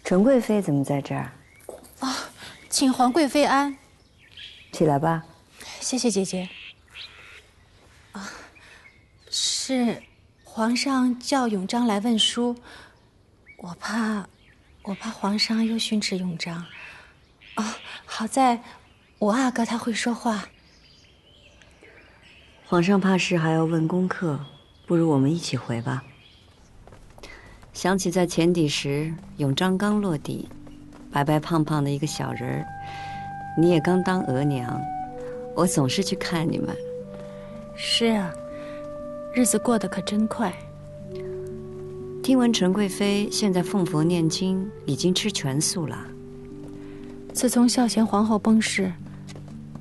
陈贵妃怎么在这儿？请皇贵妃安。起来吧。谢谢姐姐。是皇上叫永璋来问书，我怕皇上又训斥永璋。好在我阿哥他会说话。皇上怕是还要问功课，不如我们一起回吧。想起在前底时，永璋刚落地，白白胖胖的一个小人儿，你也刚当额娘，我总是去看你们。是啊，日子过得可真快。听闻陈贵妃现在奉佛念经，已经吃全素了。自从孝贤皇后崩逝，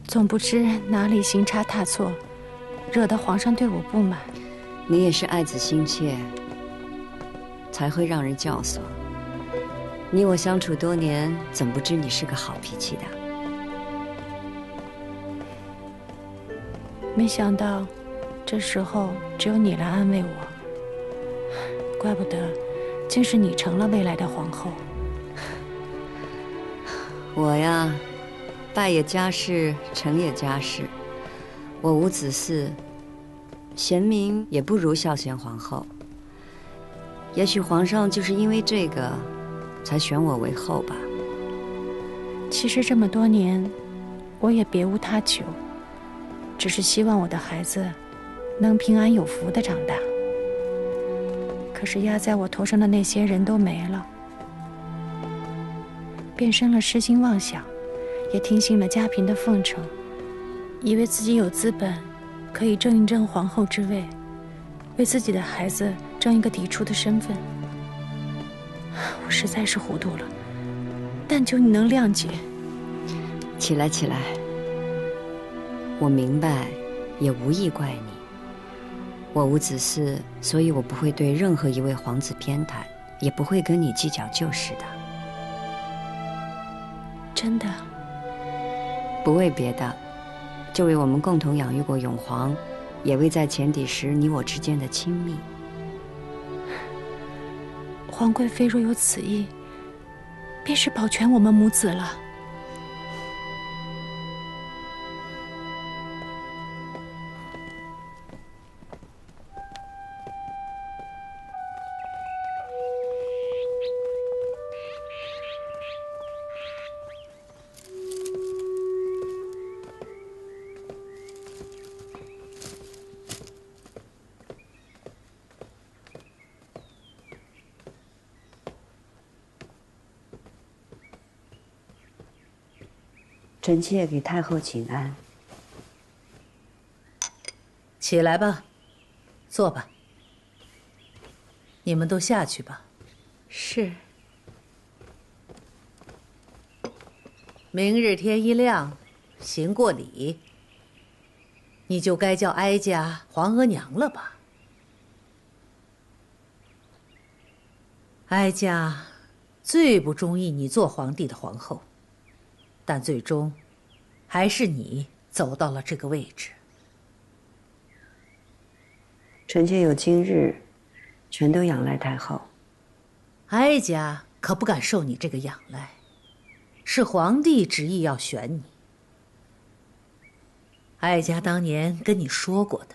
总不知哪里行差踏错，惹得皇上对我不满。你也是爱子心切，才会让人教唆。你我相处多年，怎不知你是个好脾气的？没想到，这时候只有你来安慰我。怪不得，竟是你成了未来的皇后。我呀，败也家事，成也家事。我无子嗣，贤明也不如孝贤皇后。也许皇上就是因为这个，才选我为后吧。其实这么多年，我也别无他求，只是希望我的孩子能平安有福地长大。可是压在我头上的那些人都没了，便生了痴心妄想，也听信了家嫔的奉承，以为自己有资本可以争一争皇后之位，为自己的孩子争一个嫡出的身份。我实在是糊涂了，但求你能谅解。起来，起来。我明白，也无意怪你。我无子嗣，所以我不会对任何一位皇子偏袒，也不会跟你计较旧事的。真的？不为别的，就为我们共同养育过永皇，也为在前底时你我之间的亲密。皇贵妃若有此意，便是保全我们母子了。臣妾给太后请安。起来吧，坐吧。你们都下去吧。是。明日天一亮，行过礼，你就该叫哀家皇额娘了吧？哀家最不中意你做皇帝的皇后，但最终还是你走到了这个位置。臣妾有今日，全都仰赖太后。哀家可不敢受你这个仰赖，是皇帝执意要选你。哀家当年跟你说过的，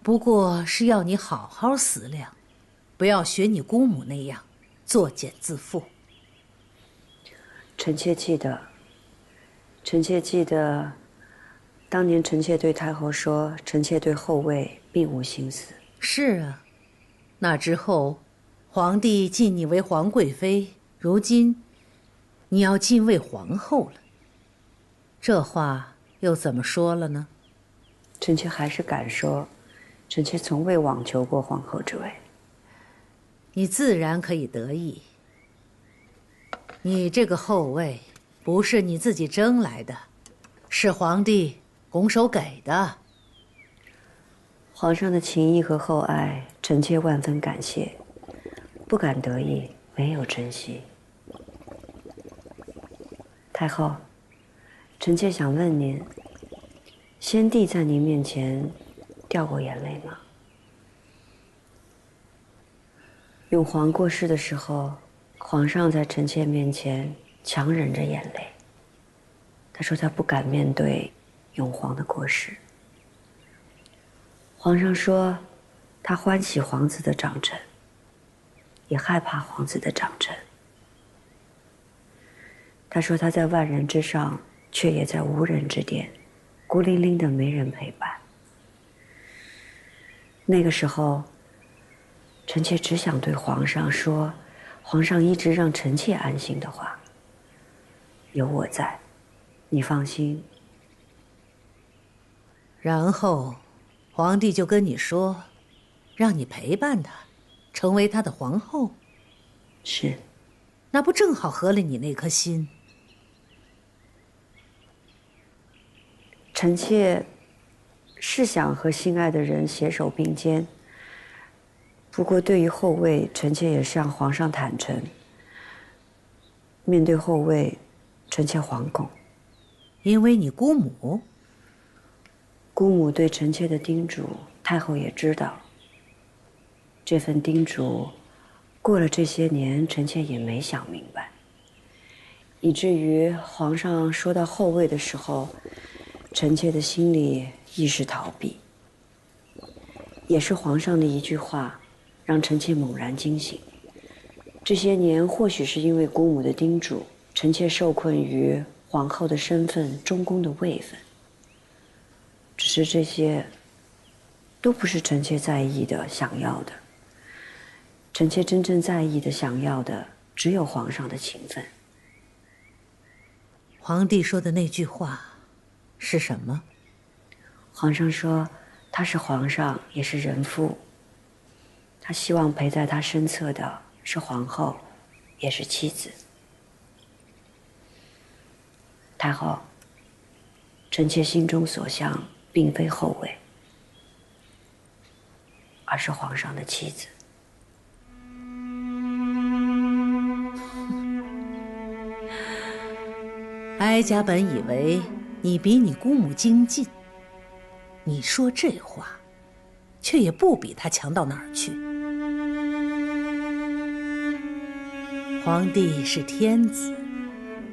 不过是要你好好思量，不要学你姑母那样作茧自缚。臣妾记得，臣妾记得，当年臣妾对太后说，臣妾对后位并无心思。是啊，那之后，皇帝晋你为皇贵妃，如今你要晋为皇后了，这话又怎么说了呢？臣妾还是敢说，臣妾从未妄求过皇后之位。你自然可以得意。你这个后位不是你自己争来的，是皇帝拱手给的。皇上的情谊和厚爱，臣妾万分感谢，不敢得意，没有珍惜。太后，臣妾想问您，先帝在您面前掉过眼泪吗？永皇过世的时候，皇上在臣妾面前强忍着眼泪。他说他不敢面对永璜的过世。皇上说他欢喜皇子的长成，也害怕皇子的长成。他说他在万人之上，却也在无人之巅，孤零零的没人陪伴。那个时候，臣妾只想对皇上说，皇上一直让臣妾安心的话，有我在，你放心。然后，皇帝就跟你说，让你陪伴他，成为他的皇后。是，那不正好合了你那颗心？臣妾是想和心爱的人携手并肩，不过对于后位，臣妾也向皇上坦诚，面对后位，臣妾惶恐。因为你姑母，姑母对臣妾的叮嘱，太后也知道。这份叮嘱，过了这些年，臣妾也没想明白，以至于皇上说到后位的时候，臣妾的心里亦是逃避。也是皇上的一句话，让臣妾猛然惊醒。这些年，或许是因为姑母的叮嘱，臣妾受困于皇后的身份、中宫的位分。只是这些，都不是臣妾在意的、想要的。臣妾真正在意的、想要的，只有皇上的情分。皇帝说的那句话是什么？皇上说他是皇上，也是人父。他希望陪在他身侧的是皇后，也是妻子。太后，臣妾心中所向，并非后位，而是皇上的妻子。哀家本以为你比你姑母精进，你说这话，却也不比她强到哪儿去。皇帝是天子，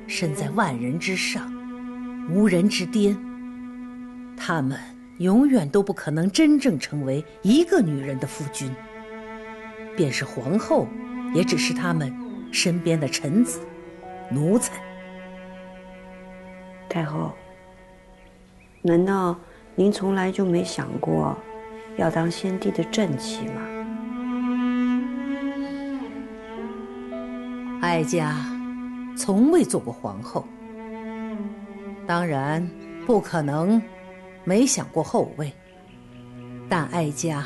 身在万人之上，无人之巅，他们永远都不可能真正成为一个女人的夫君。便是皇后，也只是他们身边的臣子、奴才。太后，难道您从来就没想过要当先帝的正妻吗？哀家从未做过皇后，当然不可能没想过后位，但哀家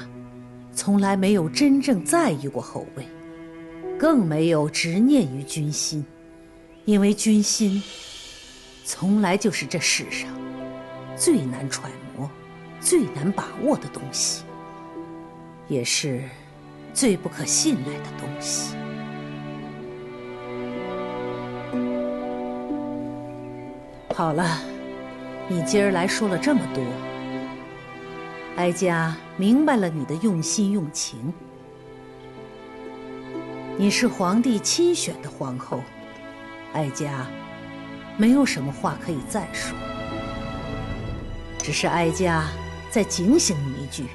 从来没有真正在意过后位，更没有执念于君心，因为君心从来就是这世上最难揣摩、最难把握的东西，也是最不可信赖的东西。好了，你今儿来说了这么多，哀家明白了你的用心用情。你是皇帝亲选的皇后，哀家没有什么话可以再说，只是哀家再警醒你一句：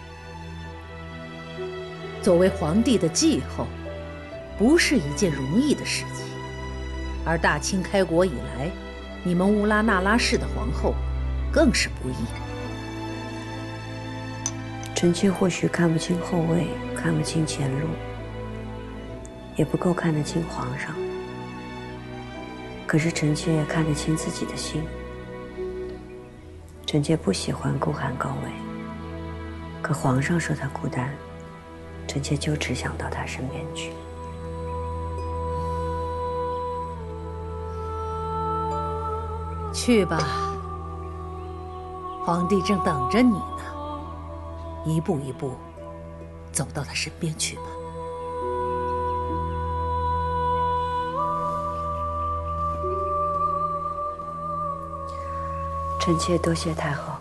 作为皇帝的继后，不是一件容易的事情，而大清开国以来，你们乌拉那拉氏的皇后更是不易。臣妾或许看不清后位，看不清前路，也不够看得清皇上。可是臣妾看得清自己的心。臣妾不喜欢孤寒高位，可皇上说他孤单，臣妾就只想到他身边去。去吧，皇帝正等着你呢，一步一步走到他身边去吧。臣妾多谢太后。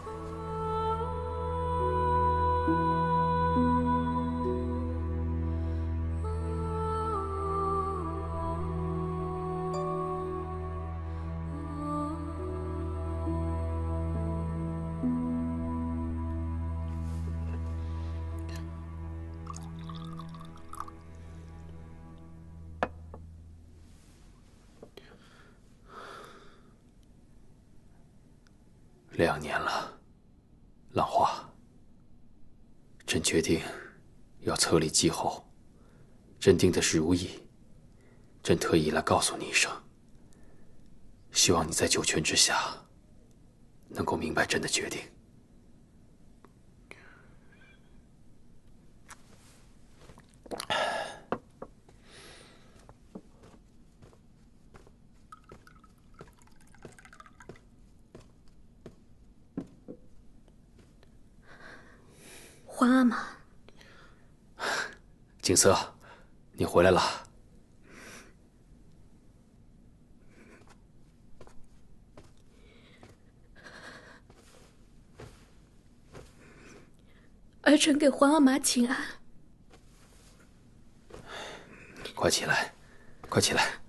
2年了，浪花，朕决定要册立继后。朕定的是如意，朕特意来告诉你一声，希望你在九泉之下能够明白朕的决定。皇阿玛，景色，你回来了。儿臣给皇阿玛请安。快起来，快起来，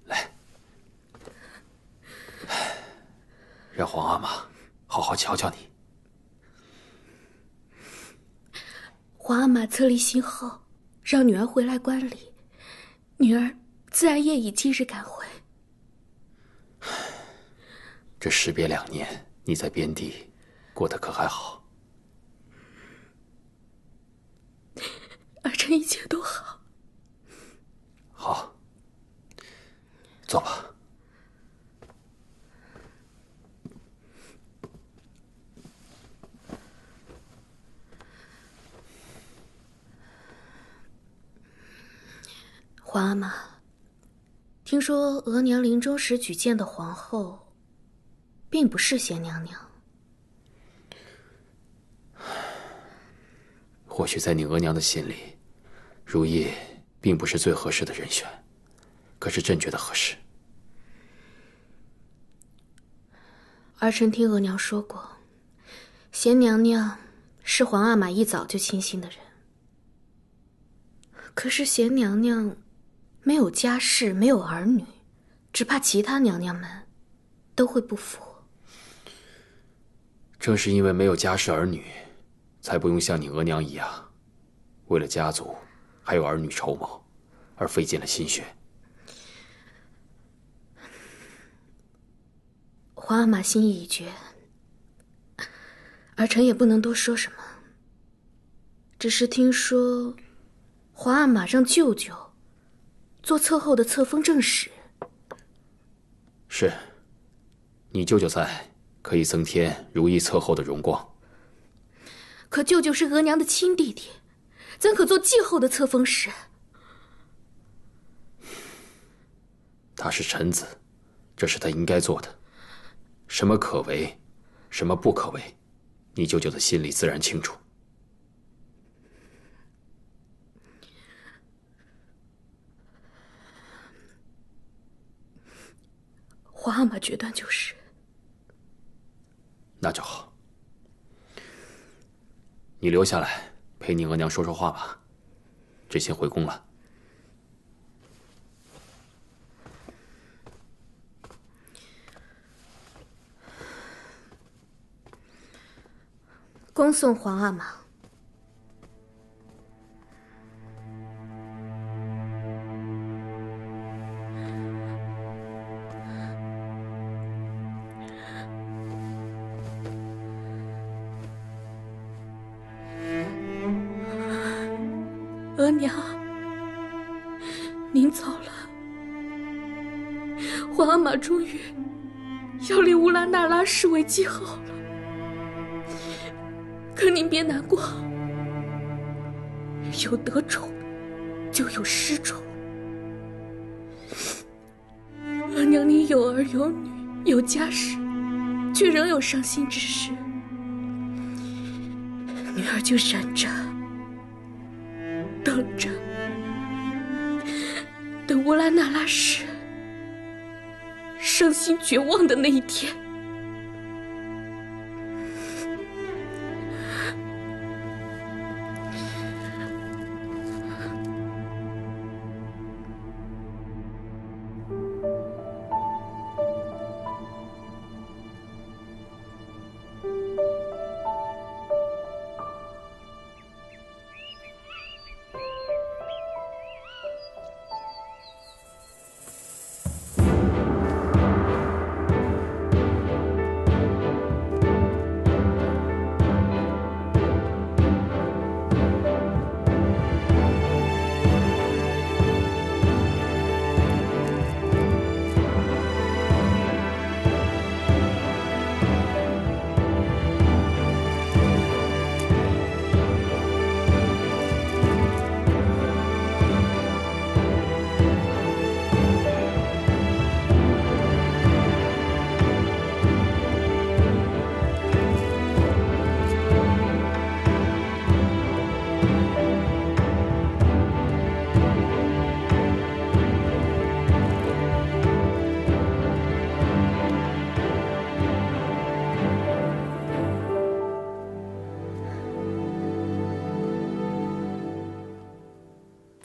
来，让皇阿玛好好瞧瞧你。皇阿玛册立新后，让女儿回来观礼，女儿自然也已今日赶回。这时别2年，你在边地过得可还好？儿臣一切都好。好，坐吧。皇阿玛，听说额娘临终时举荐的皇后，并不是贤娘娘。或许在你额娘的心里，如意并不是最合适的人选，可是朕觉得合适。儿臣听额娘说过，贤娘娘是皇阿玛一早就倾心的人。可是贤娘娘没有家室，没有儿女，只怕其他娘娘们都会不服。正是因为没有家室儿女，才不用像你额娘一样，为了家族还有儿女筹谋，而费尽了心血。皇阿玛心意已决，儿臣也不能多说什么。只是听说，皇阿玛让舅舅做册后的册封正使。是，你舅舅在，可以增添如意册后的荣光。可舅舅是额娘的亲弟弟，怎可做继后的册封使？他是臣子，这是他应该做的。什么可为，什么不可为，你舅舅的心里自然清楚。皇阿玛决断就是。那就好，你留下来陪你额娘说说话吧。朕先回宫了。恭送皇阿玛。额娘，您走了，皇阿玛终于要立乌拉那拉氏为继后了。可您别难过，有得宠就有失宠。额娘您有儿有女有家室，却仍有伤心之事，女儿就忍着等着，等乌拉那拉氏伤心绝望的那一天。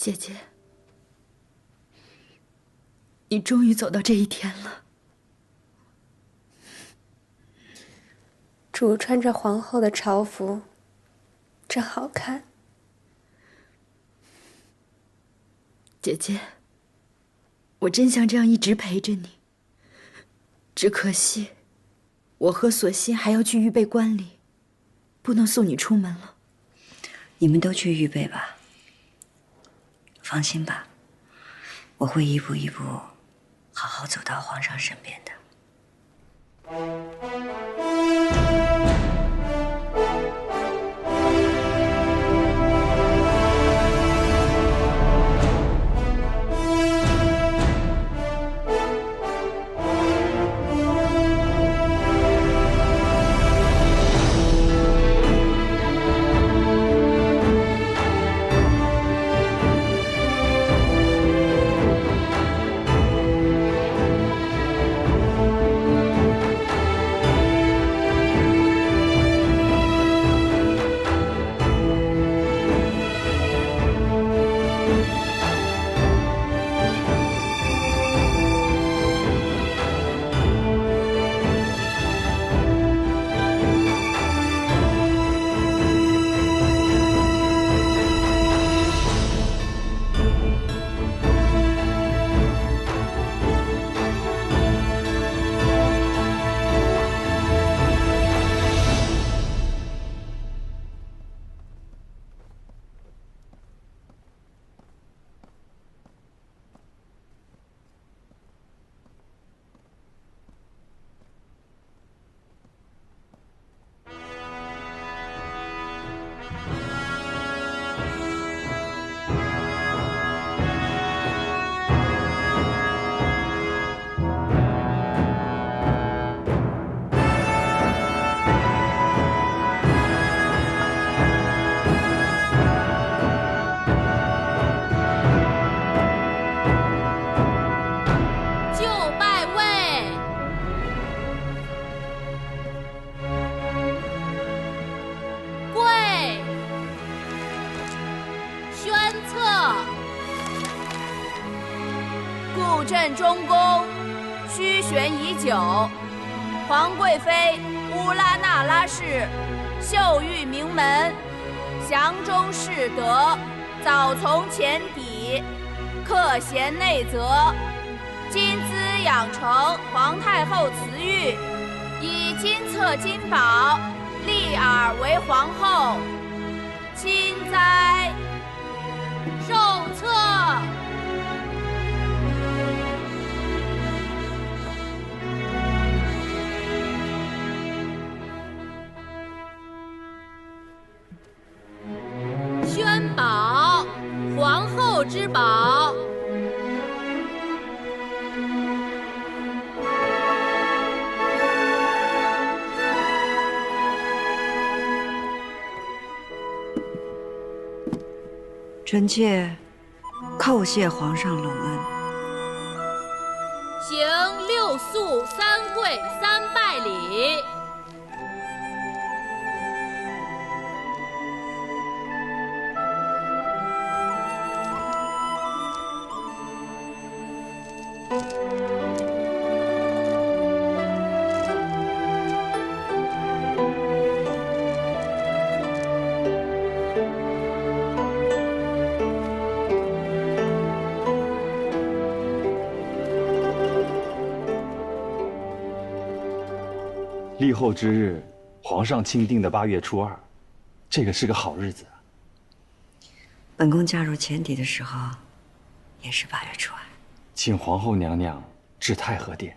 姐姐，你终于走到这一天了。主穿着皇后的朝服，真好看。姐姐，我真想这样一直陪着你，只可惜，我和索性还要去预备观礼，不能送你出门了。你们都去预备吧。放心吧，我会一步一步，好好走到皇上身边的。朕中宫虚悬已久，皇贵妃乌拉那拉氏秀玉名门，详中士德，早从前底，克贤内则，今兹养成皇太后慈玉，以金册金宝立尔为皇后，钦哉！受册。宣宝，皇后之宝。臣妾叩谢皇上隆恩。行六肃三跪三拜礼。立后之日，皇上钦定的8月初2，这个是个好日子。本宫嫁入前邸的时候，也是8月初2。请皇后娘娘至太和殿。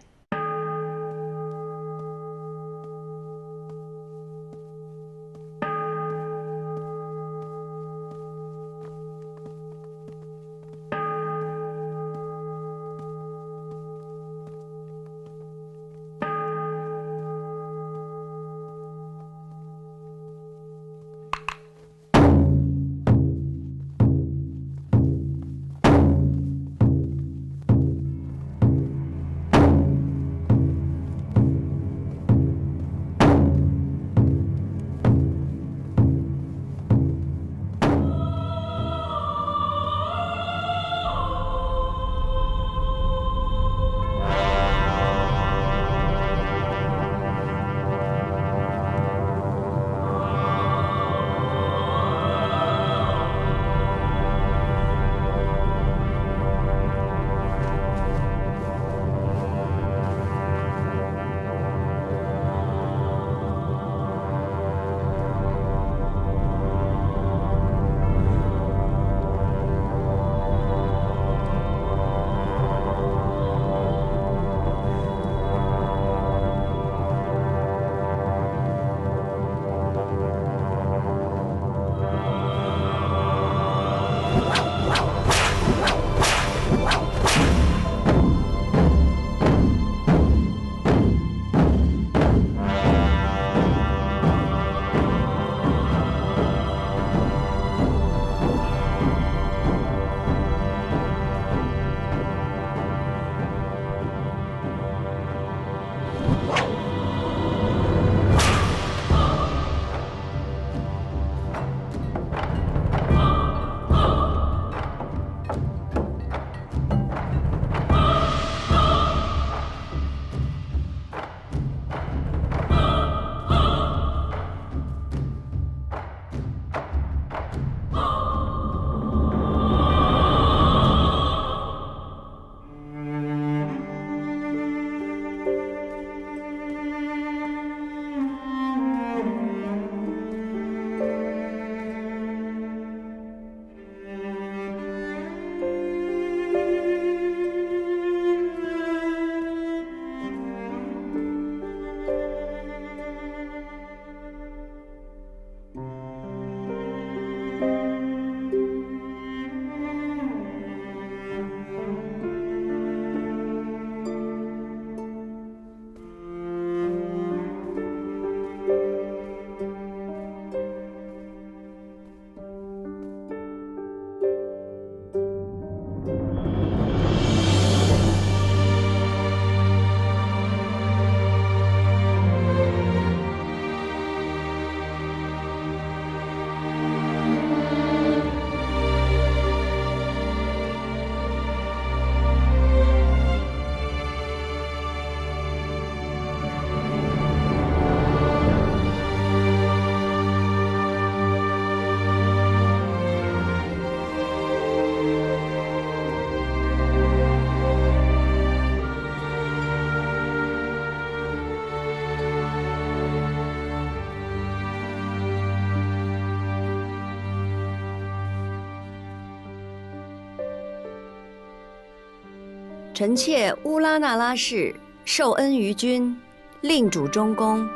臣妾乌拉那拉氏受恩于君，令主中宫，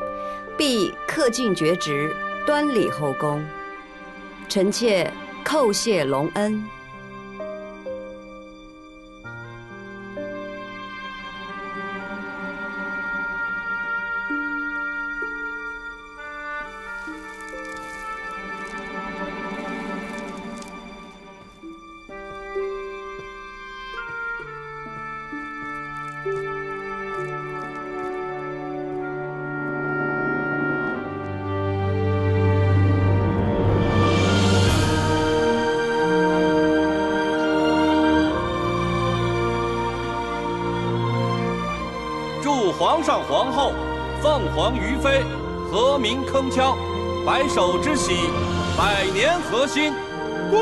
必恪尽厥职，端礼后宫。臣妾叩谢隆恩。祝皇上皇后凤凰于飞，和鸣铿锵，白首之喜，百年河心。跪！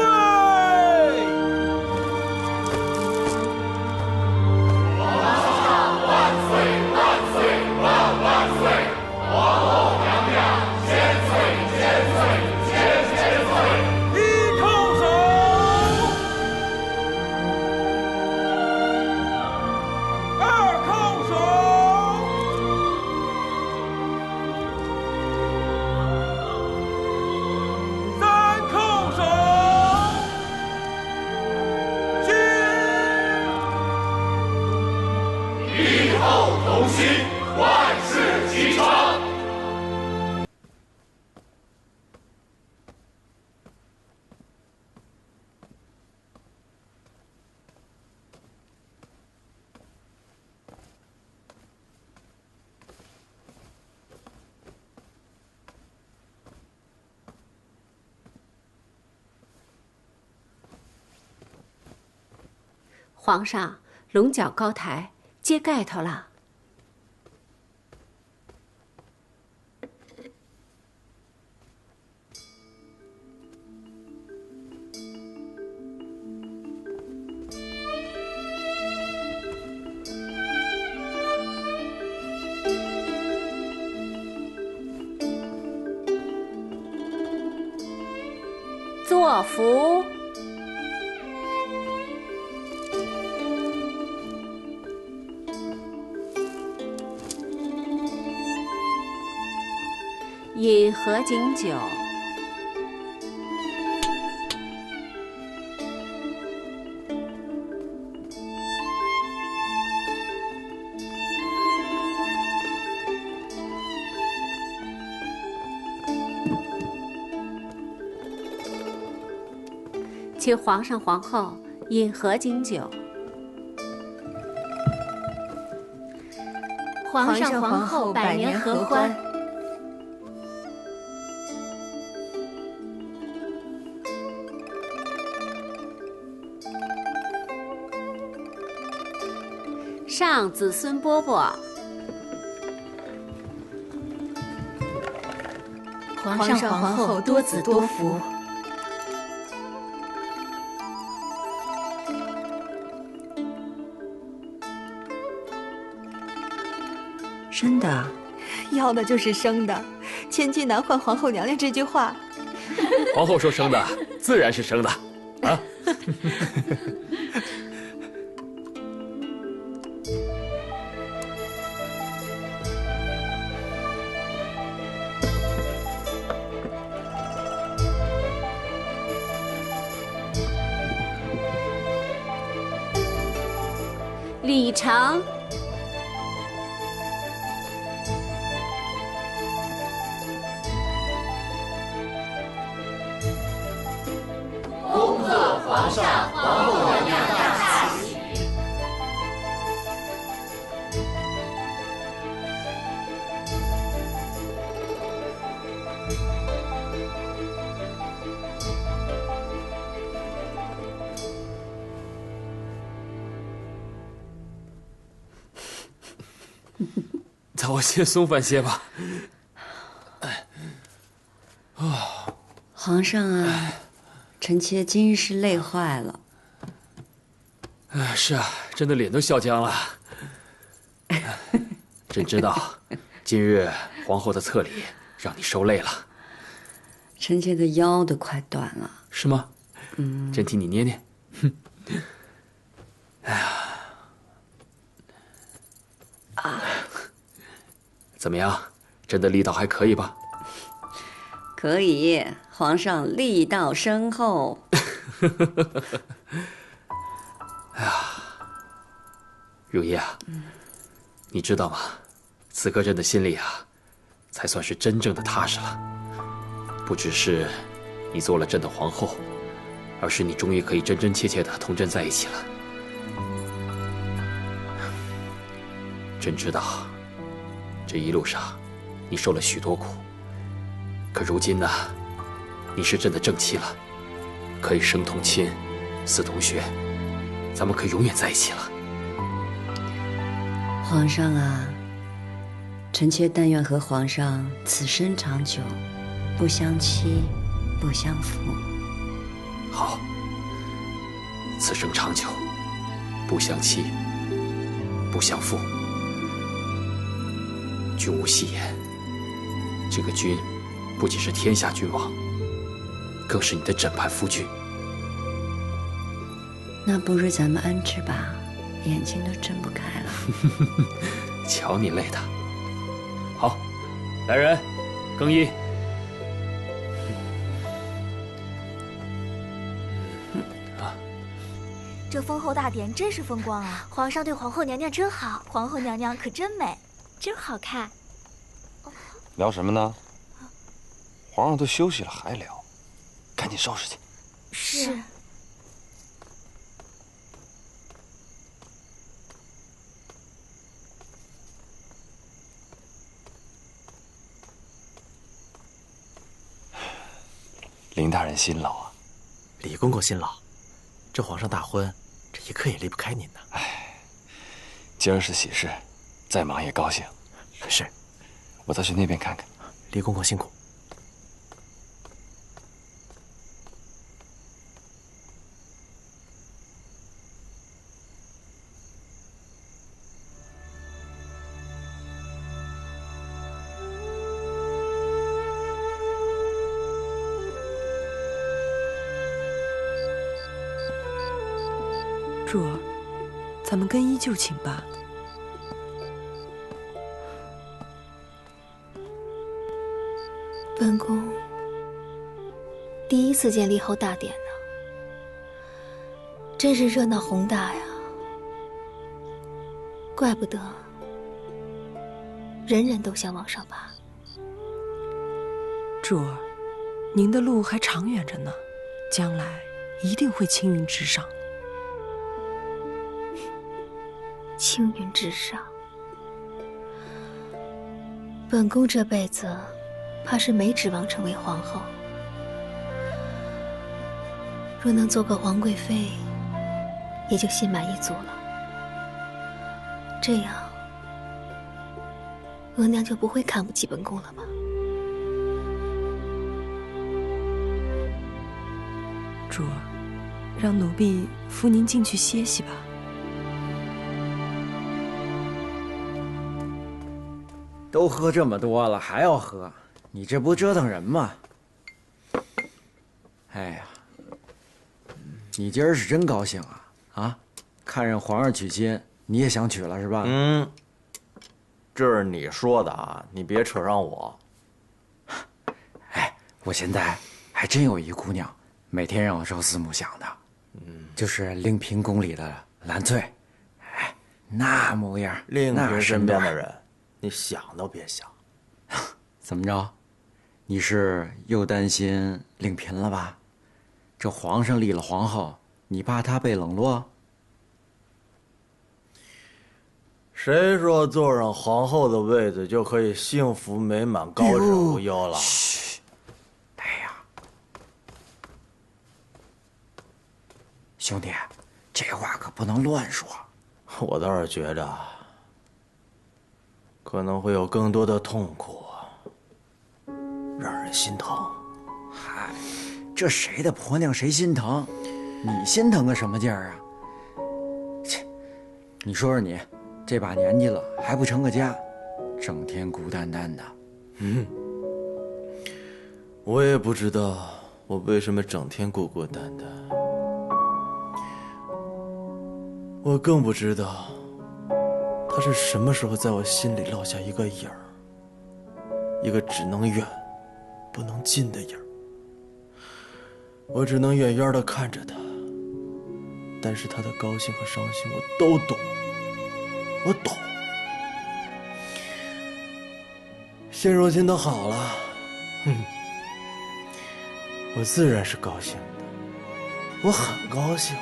皇上，龙角高台，揭盖头了。作福。饮合卺酒。请皇上皇后饮合卺酒。皇上皇后百年合欢。上子孙饽饽。皇上皇后多子多福。生的，要的就是生的。千金难换皇后娘娘这句话，皇后说生的，自然是生的，啊。礼成。恭贺皇上皇后娘娘大喜。咱我先松饭些吧。皇上啊，臣妾今日是累坏了。是啊，朕的脸都笑僵了。朕知道，今日皇后的册礼让你受累了。臣妾的腰都快断了。是吗？朕替你捏捏。哎呀，怎么样？朕的力道还可以吧？可以，皇上力道深厚。哎呀，如意啊，你知道吗？此刻朕的心里啊，才算是真正的踏实了。不只是你做了朕的皇后，而是你终于可以真真切切的同朕在一起了。朕知道，这一路上你受了许多苦，可如今呢，你是朕的正妻了，可以生同亲，死同穴，咱们可以永远在一起了。皇上啊，臣妾但愿和皇上此生长久，不相欺，不相负。好，此生长久，不相欺，不相负。君无戏言，这个君不仅是天下君王，更是你的枕畔夫君。那不如咱们安置吧，眼睛都睁不开了。瞧你累的。好，来人，更衣。这封后大典真是风光啊！皇上对皇后娘娘真好，皇后娘娘可真美，真好看。聊什么呢？皇上都休息了还聊，赶紧收拾去。是。林大人辛劳啊！李公公辛劳。这皇上大婚，这一刻也离不开您呢。哎，今儿是喜事，再忙也高兴。是，我再去那边看看。李公公辛苦。柱儿，咱们更衣就寝吧。本宫第一次见立后大典呢，真是热闹宏大呀！怪不得人人都想往上爬。柱儿，您的路还长远着呢，将来一定会青云直上。青云直上，本宫这辈子怕是没指望成为皇后。若能做个皇贵妃，也就心满意足了。这样，额娘就不会看不起本宫了吧？柱儿，让奴婢扶您进去歇息吧。都喝这么多了，还要喝？你这不折腾人吗？哎呀，你今儿是真高兴啊！啊，看着皇上娶亲，你也想娶了是吧？嗯，这是你说的啊，你别扯上我。哎，我现在还真有一姑娘，每天让我朝思暮想的，就是令嫔宫里的兰翠。哎，那模样，令嫔身边的人。人，你想都别想。怎么着？你是又担心令嫔了吧？这皇上立了皇后，你怕她被冷落？谁说坐上皇后的位子就可以幸福美满、高枕无忧了？嘘！哎呀，兄弟，这话可不能乱说。我倒是觉着，可能会有更多的痛苦，让人心疼。嗨，这谁的婆娘谁心疼？你心疼个什么劲儿啊？切，你说说你，这把年纪了还不成个家，整天孤单单的。我也不知道我为什么整天孤孤单单，我更不知道他是什么时候在我心里落下一个影儿。一个只能远不能近的影儿。我只能远远地看着他，但是他的高兴和伤心我都懂，我懂。现如今都好了，我自然是高兴的，我很高兴。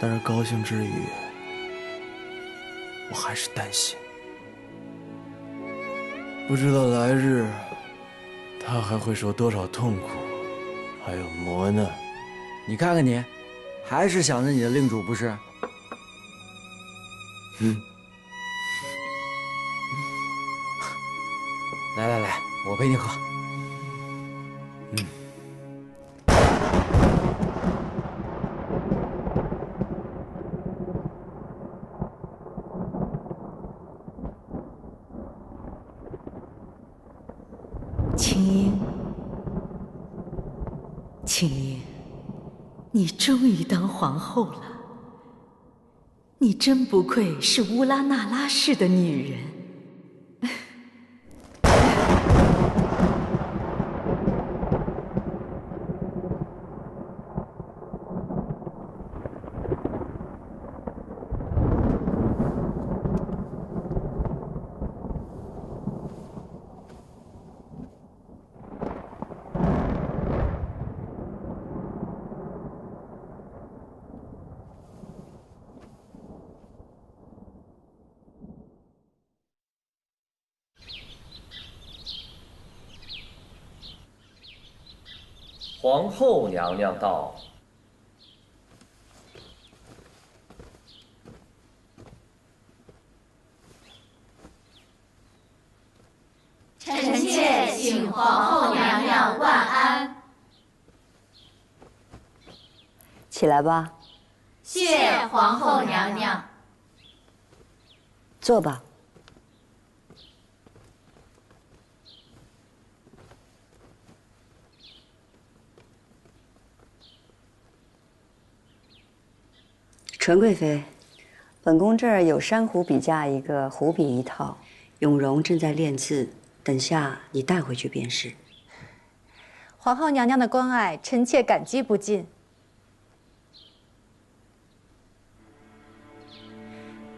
但是高兴之余，我还是担心，不知道来日他还会受多少痛苦，还有磨难。你看看你，还是想着你的令主不是？来，我陪你喝。青樱，青樱，你终于当皇后了。你真不愧是乌拉那拉氏的女人。皇后娘娘到。臣妾请皇后娘娘万安。起来吧。谢皇后娘娘。坐吧。纯贵妃，本宫这儿有珊瑚笔架一个，湖笔一套，永荣正在练字，等下你带回去便是。皇后娘娘的关爱，臣妾感激不尽。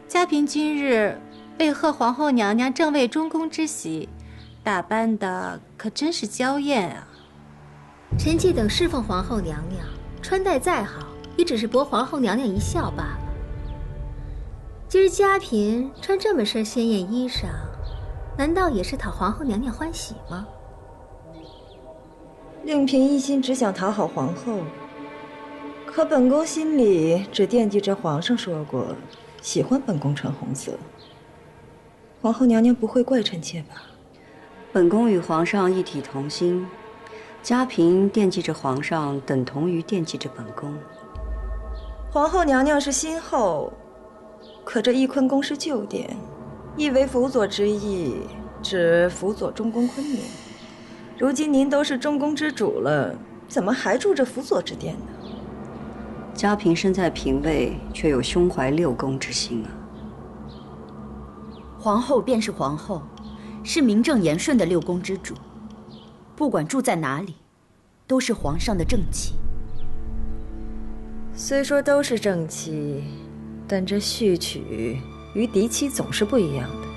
嘉嫔今日为贺皇后娘娘正位中宫之喜，打扮的可真是娇艳啊！臣妾等侍奉皇后娘娘，穿戴再好，也只是博皇后娘娘一笑罢了。今儿嘉嫔穿这么身鲜艳衣裳，难道也是讨皇后娘娘欢喜吗？令嫔一心只想讨好皇后，可本宫心里只惦记着皇上说过喜欢本宫穿红色。皇后娘娘不会怪臣妾吧？本宫与皇上一体同心，嘉嫔惦记着皇上，等同于惦记着本宫。皇后娘娘是新后，可这翊坤宫是旧殿，意为辅佐之意，指辅佐中宫坤宁。如今您都是中宫之主了，怎么还住着辅佐之殿呢？嘉嫔身在嫔位，却有胸怀六宫之心啊。皇后便是皇后，是名正言顺的六宫之主，不管住在哪里，都是皇上的正妻。虽说都是正妻，但这续娶与嫡妻总是不一样的。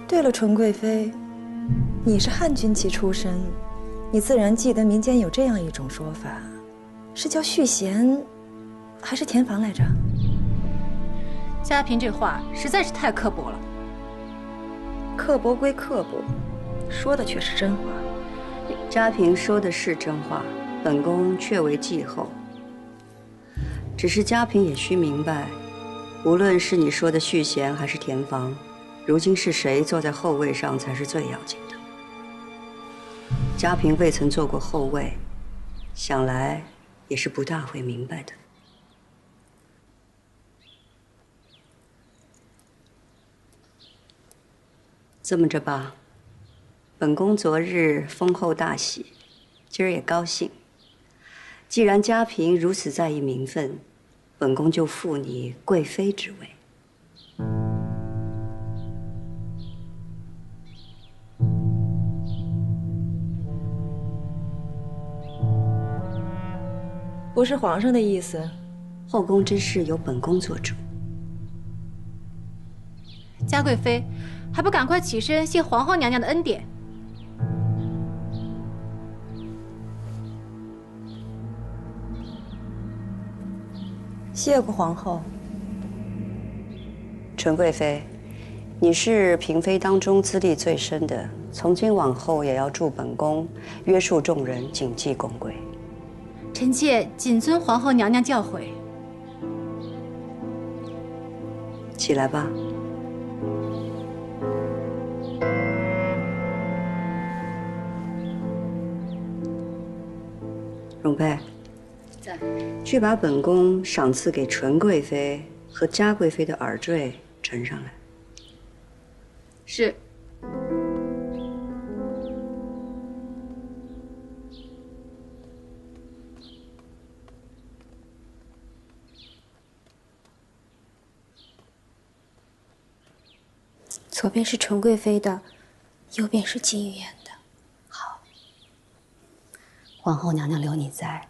对了，纯贵妃，你是汉军旗出身，你自然记得民间有这样一种说法，是叫续弦，还是填房来着？嘉嫔这话实在是太刻薄了。刻薄归刻薄，说的却是真话。嘉嫔说的是真话，本宫确为继后。只是嘉嫔也需明白，无论是你说的续弦还是填房，如今是谁坐在后位上才是最要紧的。嘉嫔未曾做过后位，想来也是不大会明白的。这么着吧，本宫昨日封后大喜，今儿也高兴。既然嘉嫔如此在意名分，本宫就复你贵妃之位。不是皇上的意思。后宫之事由本宫做主。嘉贵妃，还不赶快起身谢皇后娘娘的恩典？谢过皇后。纯贵妃，你是嫔妃当中资历最深的，从今往后也要助本宫约束众人，谨记宫规。臣妾谨遵皇后娘娘教诲。起来吧。容妃，在。去把本宫赏赐给纯贵妃和嘉贵妃的耳坠呈上来。是。左边是纯贵妃的，右边是金玉妍的。好，皇后娘娘留你在，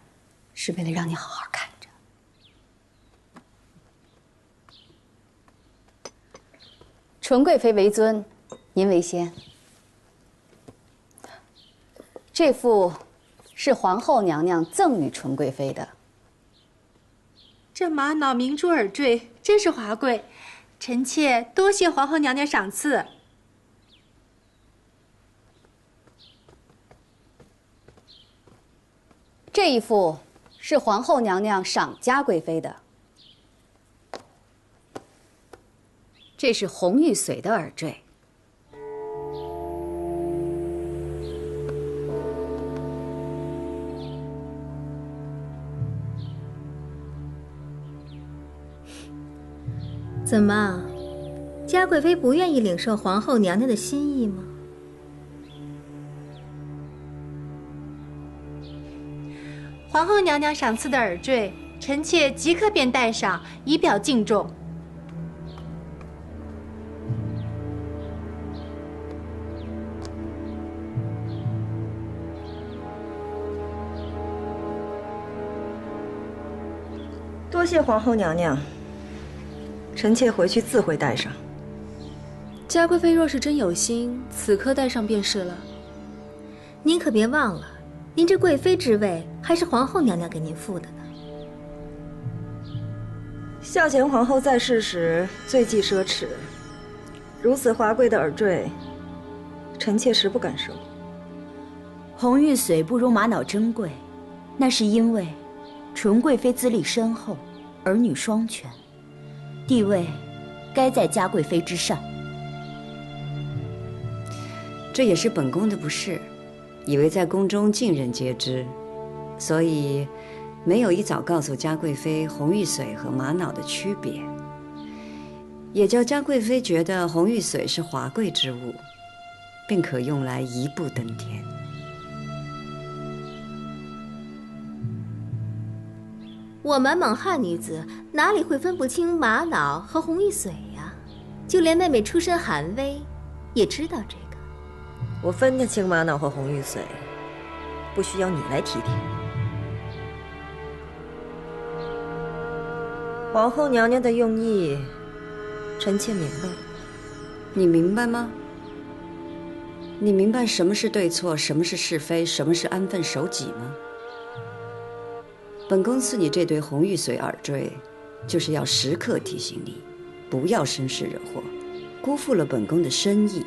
是为了让你好好看着。纯贵妃为尊，您为先。这副是皇后娘娘赠与纯贵妃的。这玛瑙明珠耳坠真是华贵。臣妾多谢皇后娘娘赏赐。这一副是皇后娘娘赏嘉贵妃的。这是红玉髓的耳坠。怎么，嘉贵妃不愿意领受皇后娘娘的心意吗？皇后娘娘赏赐的耳坠，臣妾即刻便戴上，以表敬重。多谢皇后娘娘。臣妾回去自会带上。嘉贵妃若是真有心，此刻带上便是了。您可别忘了，您这贵妃之位还是皇后娘娘给您赋的呢。孝贤皇后在世时最忌奢侈，如此华贵的耳坠，臣妾实不敢收。红玉髓不如玛瑙珍贵，那是因为纯贵妃资历深厚，儿女双全。地位该在嘉贵妃之上，这也是本宫的不是，以为在宫中尽人皆知，所以没有一早告诉嘉贵妃红玉髓和玛瑙的区别，也叫嘉贵妃觉得红玉髓是华贵之物，并可用来一步登天。我们蒙汉女子哪里会分不清玛瑙和红玉髓呀？就连妹妹出身寒微，也知道这个。我分得清玛瑙和红玉髓，不需要你来提点。皇后娘娘的用意，臣妾明白了。你明白吗？你明白什么是对错，什么是是非，什么是安分守己吗？本宫赐你这对红玉髓耳坠，就是要时刻提醒你，不要生事惹祸，辜负了本宫的深意。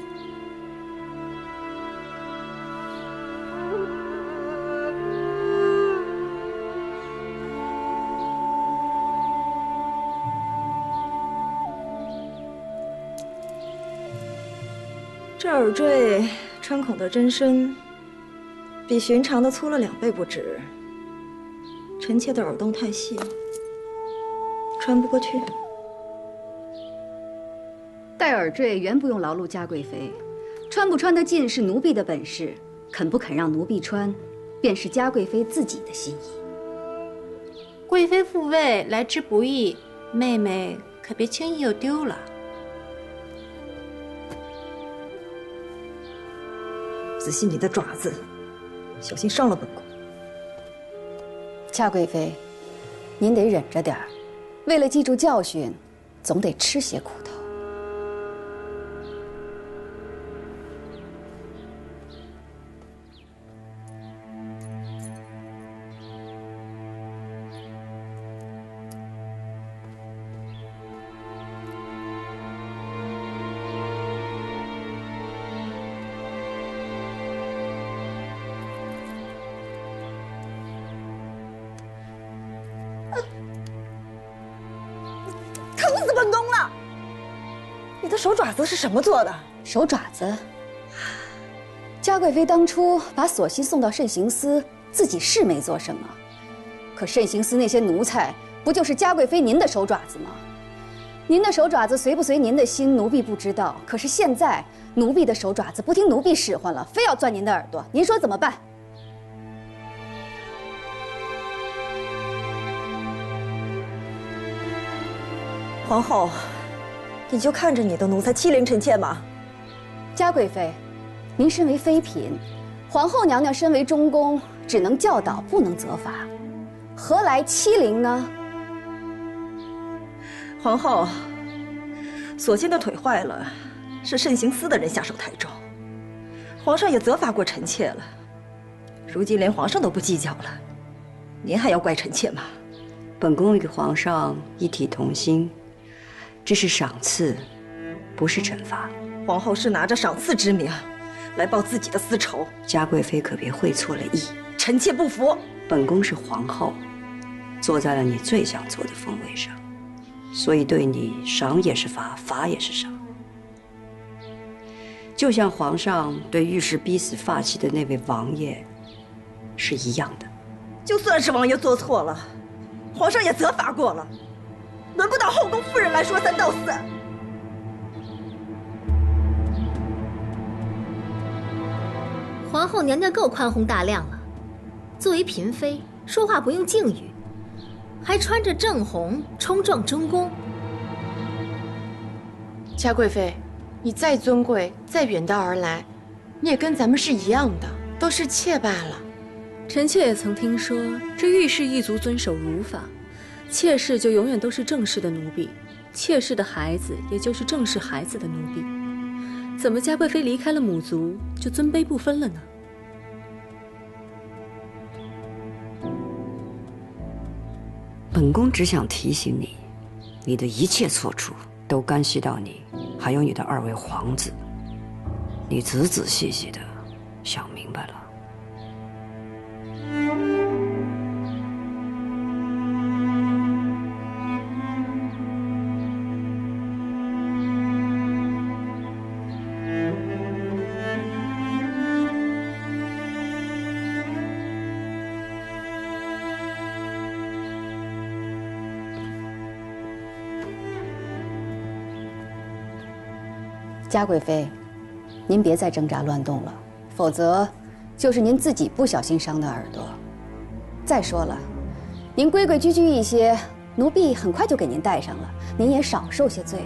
这耳坠穿孔的针深，比寻常的粗了2倍不止。臣妾的耳洞太细，穿不过去。戴耳坠原不用劳碌嘉贵妃，穿不穿得进是奴婢的本事，肯不肯让奴婢穿，便是嘉贵妃自己的心意。贵妃复位来之不易，妹妹可别轻易又丢了。仔细你的爪子，小心伤了本宫。嘉贵妃，您得忍着点儿，为了记住教训，总得吃些苦头。疼死本宫了！你的手爪子是什么做的？手爪子？嘉贵妃当初把索溪送到慎刑司，自己是没做什么，可慎刑司那些奴才，不就是嘉贵妃您的手爪子吗？您的手爪子随不随您的心，奴婢不知道。可是现在奴婢的手爪子不听奴婢使唤了，非要钻您的耳朵，您说怎么办？皇后，你就看着你的奴才欺凌臣妾吗？嘉贵妃，您身为妃嫔，皇后娘娘身为中宫，只能教导，不能责罚，何来欺凌呢？皇后，所幸的腿坏了，是慎刑司的人下手太重，皇上也责罚过臣妾了，如今连皇上都不计较了，您还要怪臣妾吗？本宫与皇上一体同心，这是赏赐，不是惩罚。皇后是拿着赏赐之名来报自己的私仇，嘉贵妃可别会错了意。臣妾不服。本宫是皇后，坐在了你最想坐的凤位上，所以对你赏也是罚，罚也是赏。就像皇上对御史逼死发妻的那位王爷是一样的。就算是王爷做错了，皇上也责罚过了，轮不到后宫夫人来说三道四。皇后娘娘够宽宏大量了，作为嫔妃，说话不用敬语，还穿着正红冲撞中宫。嘉贵妃，你再尊贵，再远道而来，你也跟咱们是一样的，都是妾罢了。臣妾也曾听说，这御氏一族遵守儒法，妾室就永远都是正室的奴婢，妾室的孩子也就是正室孩子的奴婢。怎么嘉贵妃离开了母族，就尊卑不分了呢？本宫只想提醒你，你的一切错处都干系到你，还有你的2位皇子。你仔仔细细的想明白了。嘉贵妃，您别再挣扎乱动了，否则就是您自己不小心伤的耳朵。再说了，您规规矩矩一些，奴婢很快就给您带上了，您也少受些罪。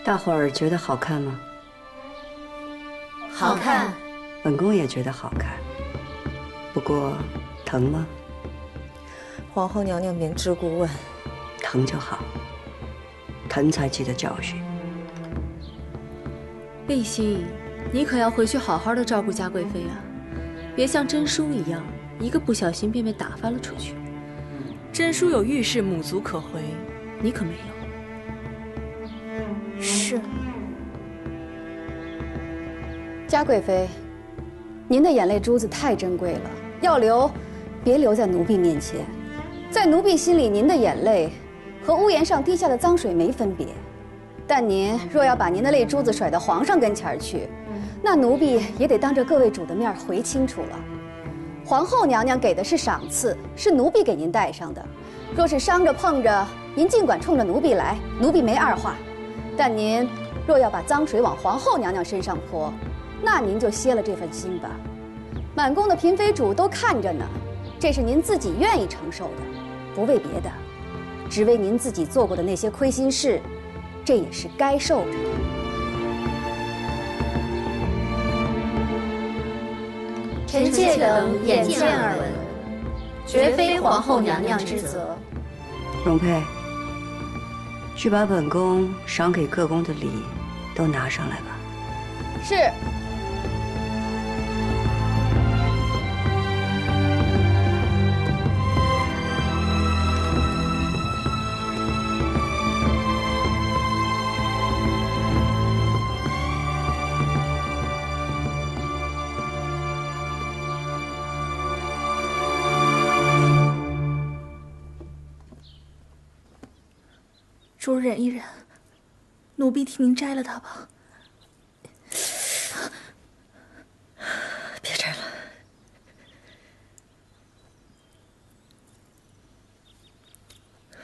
大伙儿觉得好看吗？好看。本宫也觉得好看。不过，疼吗？皇后娘娘明知故问。疼就好，疼才记得教训。丽熙，你可要回去好好的照顾嘉贵妃啊，别像珍淑一样，一个不小心便被打发了出去。珍淑有御氏母族可回，你可没有。是。嘉贵妃，您的眼泪珠子太珍贵了，要留，别留在奴婢面前。在奴婢心里，您的眼泪和屋檐上滴下的脏水没分别。但您若要把您的泪珠子甩到皇上跟前去，那奴婢也得当着各位主的面回清楚了。皇后娘娘给的是赏赐，是奴婢给您带上的。若是伤着碰着，您尽管冲着奴婢来，奴婢没二话。但您若要把脏水往皇后娘娘身上泼，那您就歇了这份心吧。满宫的嫔妃主都看着呢，这是您自己愿意承受的，不为别的，只为您自己做过的那些亏心事，这也是该受着的。臣妾等眼见耳闻，绝非皇后娘娘之责。容佩，去把本宫赏给各宫的礼都拿上来吧。是。主忍一忍，奴婢替您摘了它吧。别摘了。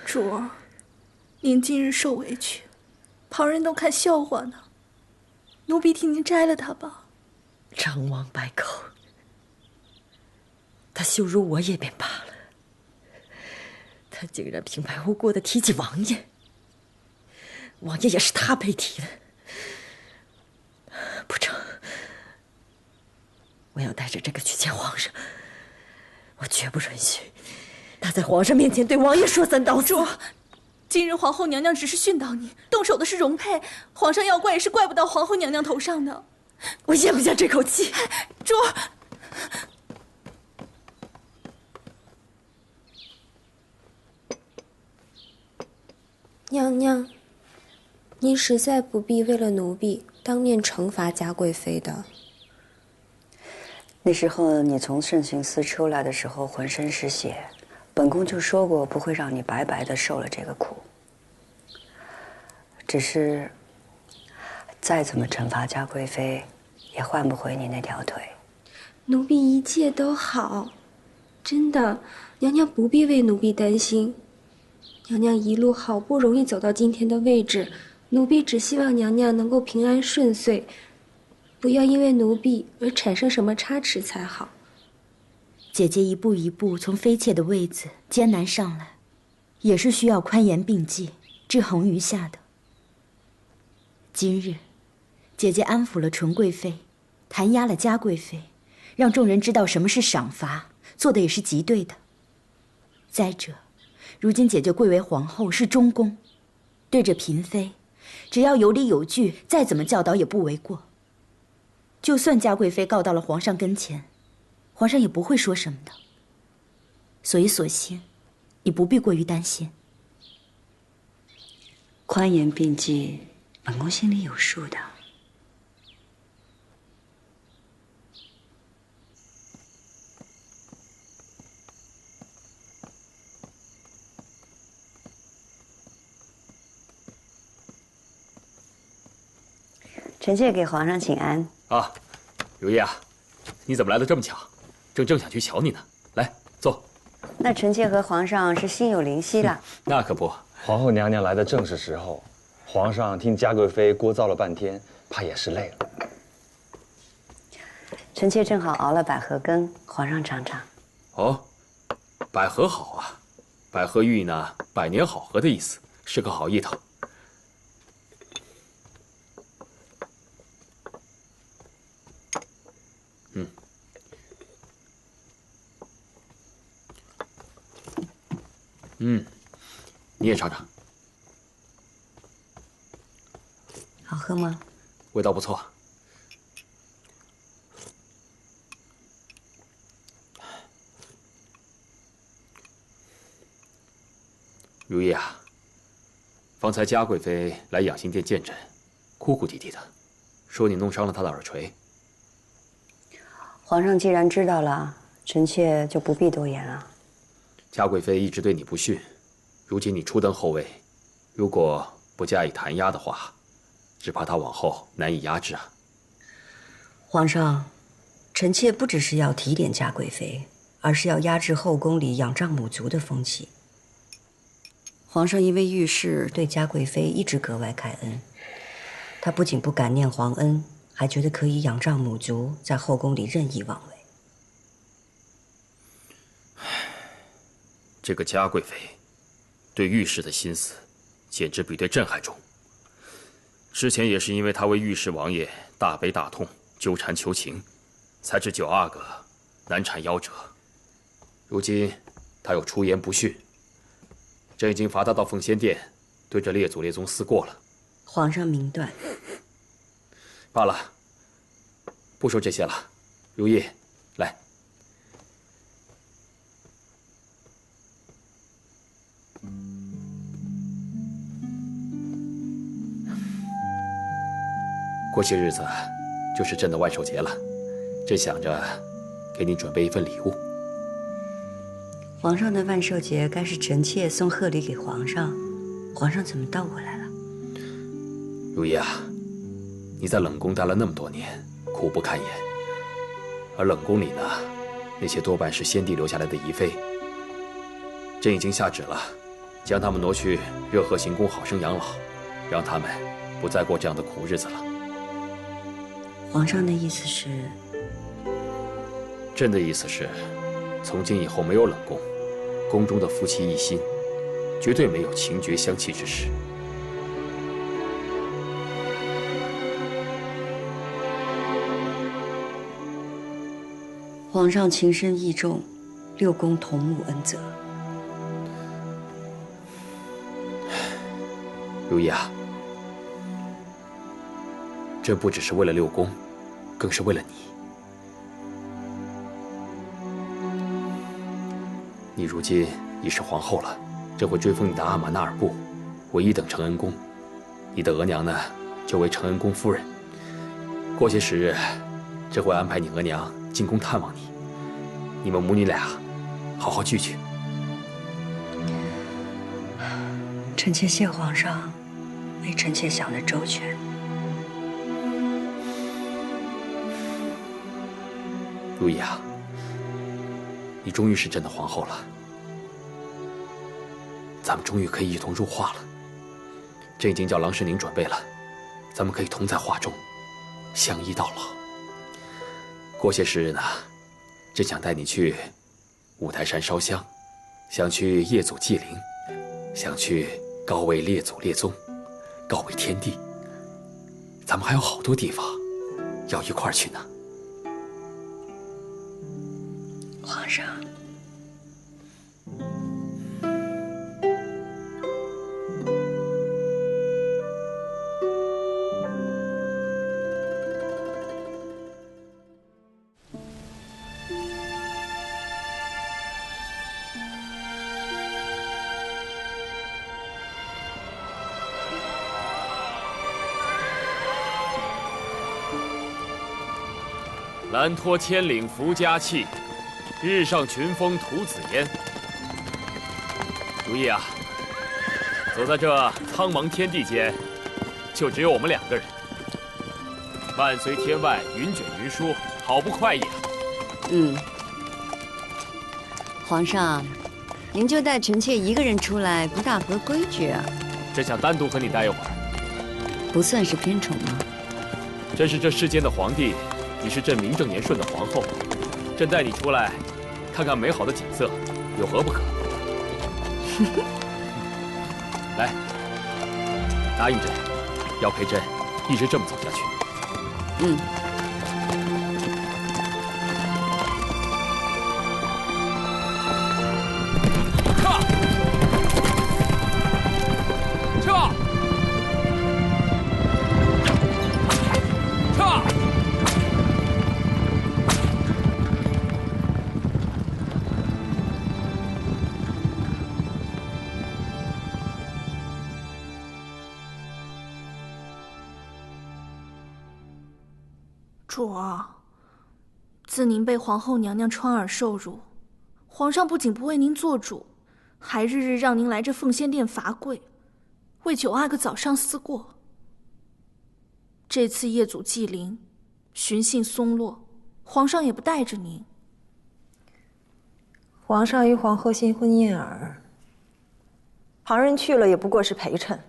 主儿，您今日受委屈，旁人都看笑话呢。奴婢替您摘了它吧。张王败寇，他羞辱我也便罢了，他竟然平白无故的提起王爷。王爷也是他被提的，不成，我要带着这个去见皇上，我绝不允许他在皇上面前对王爷说三道四。主，今日皇后娘娘只是训导你，动手的是容佩，皇上要怪也是怪不到皇后娘娘头上的。我咽不下这口气。主，娘娘，您实在不必为了奴婢当面惩罚嘉贵妃的。那时候你从慎刑司出来的时候浑身是血，本宫就说过不会让你白白的受了这个苦。只是再怎么惩罚嘉贵妃，也换不回你那条腿。奴婢一切都好，真的，娘娘不必为奴婢担心。娘娘一路好不容易走到今天的位置，奴婢只希望娘娘能够平安顺遂，不要因为奴婢而产生什么差池才好。姐姐一步一步从妃妾的位子艰难上来，也是需要宽严并济、制衡于下的。今日，姐姐安抚了纯贵妃，弹压了嘉贵妃，让众人知道什么是赏罚，做的也是极对的。再者，如今姐姐贵为皇后，是中宫，对着嫔妃，只要有理有据，再怎么教导也不为过。就算嘉贵妃告到了皇上跟前，皇上也不会说什么的。所以索性，你不必过于担心。宽严并济，本宫心里有数的。臣妾给皇上请安。啊，如意啊，你怎么来的这么巧？正想去瞧你呢。来，坐。那臣妾和皇上是心有灵犀了。那可不，皇后娘娘来的正是时候。皇上听嘉贵妃聒噪了半天，怕也是累了。臣妾正好熬了百合羹，皇上尝尝。哦，百合好啊，百合寓意呢百年好合的意思，是个好意头。你也尝尝，好喝吗？味道不错。如意啊，方才嘉贵妃来养心殿见朕，哭哭啼啼的，说你弄伤了她的耳垂。皇上既然知道了，臣妾就不必多言了。嘉贵妃一直对你不逊，如今你初登后位，如果不加以弹压的话，只怕她往后难以压制啊。皇上，臣妾不只是要提点嘉贵妃，而是要压制后宫里仰仗母族的风气。皇上因为遇事对嘉贵妃一直格外开恩，他不仅不感念皇恩，还觉得可以仰仗母族，在后宫里任意妄为。这个嘉贵妃对御史的心思，简直比对朕还重。之前也是因为她为御史王爷大悲大痛，纠缠求情，才致9阿哥难产夭折。如今她又出言不逊，朕已经罚她到奉先殿，对着列祖列宗思过了。皇上明断。罢了，不说这些了。如意，来。过些日子就是朕的万寿节了，朕想着给你准备一份礼物。皇上的万寿节该是臣妾送贺礼给皇上，皇上怎么倒过来了？如意啊，你在冷宫待了那么多年，苦不堪言。而冷宫里呢，那些多半是先帝留下来的遗妃，朕已经下旨了，将他们挪去热河行宫好生养老，让他们不再过这样的苦日子了。皇上的意思是？朕的意思是，从今以后没有冷宫，宫中的夫妻一心，绝对没有情绝相弃之事。皇上情深义重，6宫同沐恩泽。如意啊，朕不只是为了6宫，更是为了你。你如今已是皇后了，朕会追封你的阿玛纳尔部为1等承恩宫，你的额娘呢，就为承恩宫夫人。过些时日，朕会安排你额娘进宫探望你，你们母女俩好好聚聚。臣妾谢皇上，为臣妾想得周全。如意啊，你终于是朕的皇后了，咱们终于可以一同入画了。朕已经叫郎世宁准备了，咱们可以同在画中，相依到老。过些时日呢，朕想带你去五台山烧香，想去夜祖祭灵，想去告慰列祖列宗，告慰天地。咱们还有好多地方要一块儿去呢。皇上，兰托千岭福佳气，日上群峰吐紫烟。如意啊，走在这苍茫天地间，就只有我们2个人。漫随天外，云卷云舒，好不快意啊！皇上，您就带臣妾一个人出来，不大合规矩啊。朕想单独和你待一会儿。不算是偏宠吗？朕是这世间的皇帝，你是朕名正言顺的皇后，朕带你出来，看看美好的景色，有何不可？来，答应朕，要陪朕一直这么走下去。主啊，自您被皇后娘娘穿耳受辱，皇上不仅不为您做主，还日日让您来这奉仙殿罚跪，为9阿哥早上思过。这次夜祖祭灵，寻衅松落，皇上也不带着您。皇上与皇后新婚燕尔，旁人去了也不过是陪衬，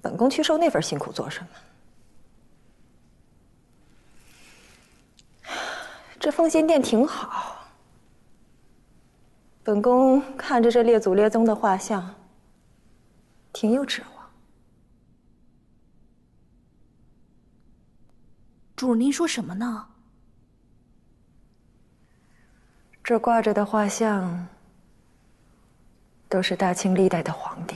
本宫去受那份辛苦做什么？这奉仙殿挺好，本宫看着这列祖列宗的画像，挺有指望。主人，您说什么呢？这挂着的画像，都是大清历代的皇帝。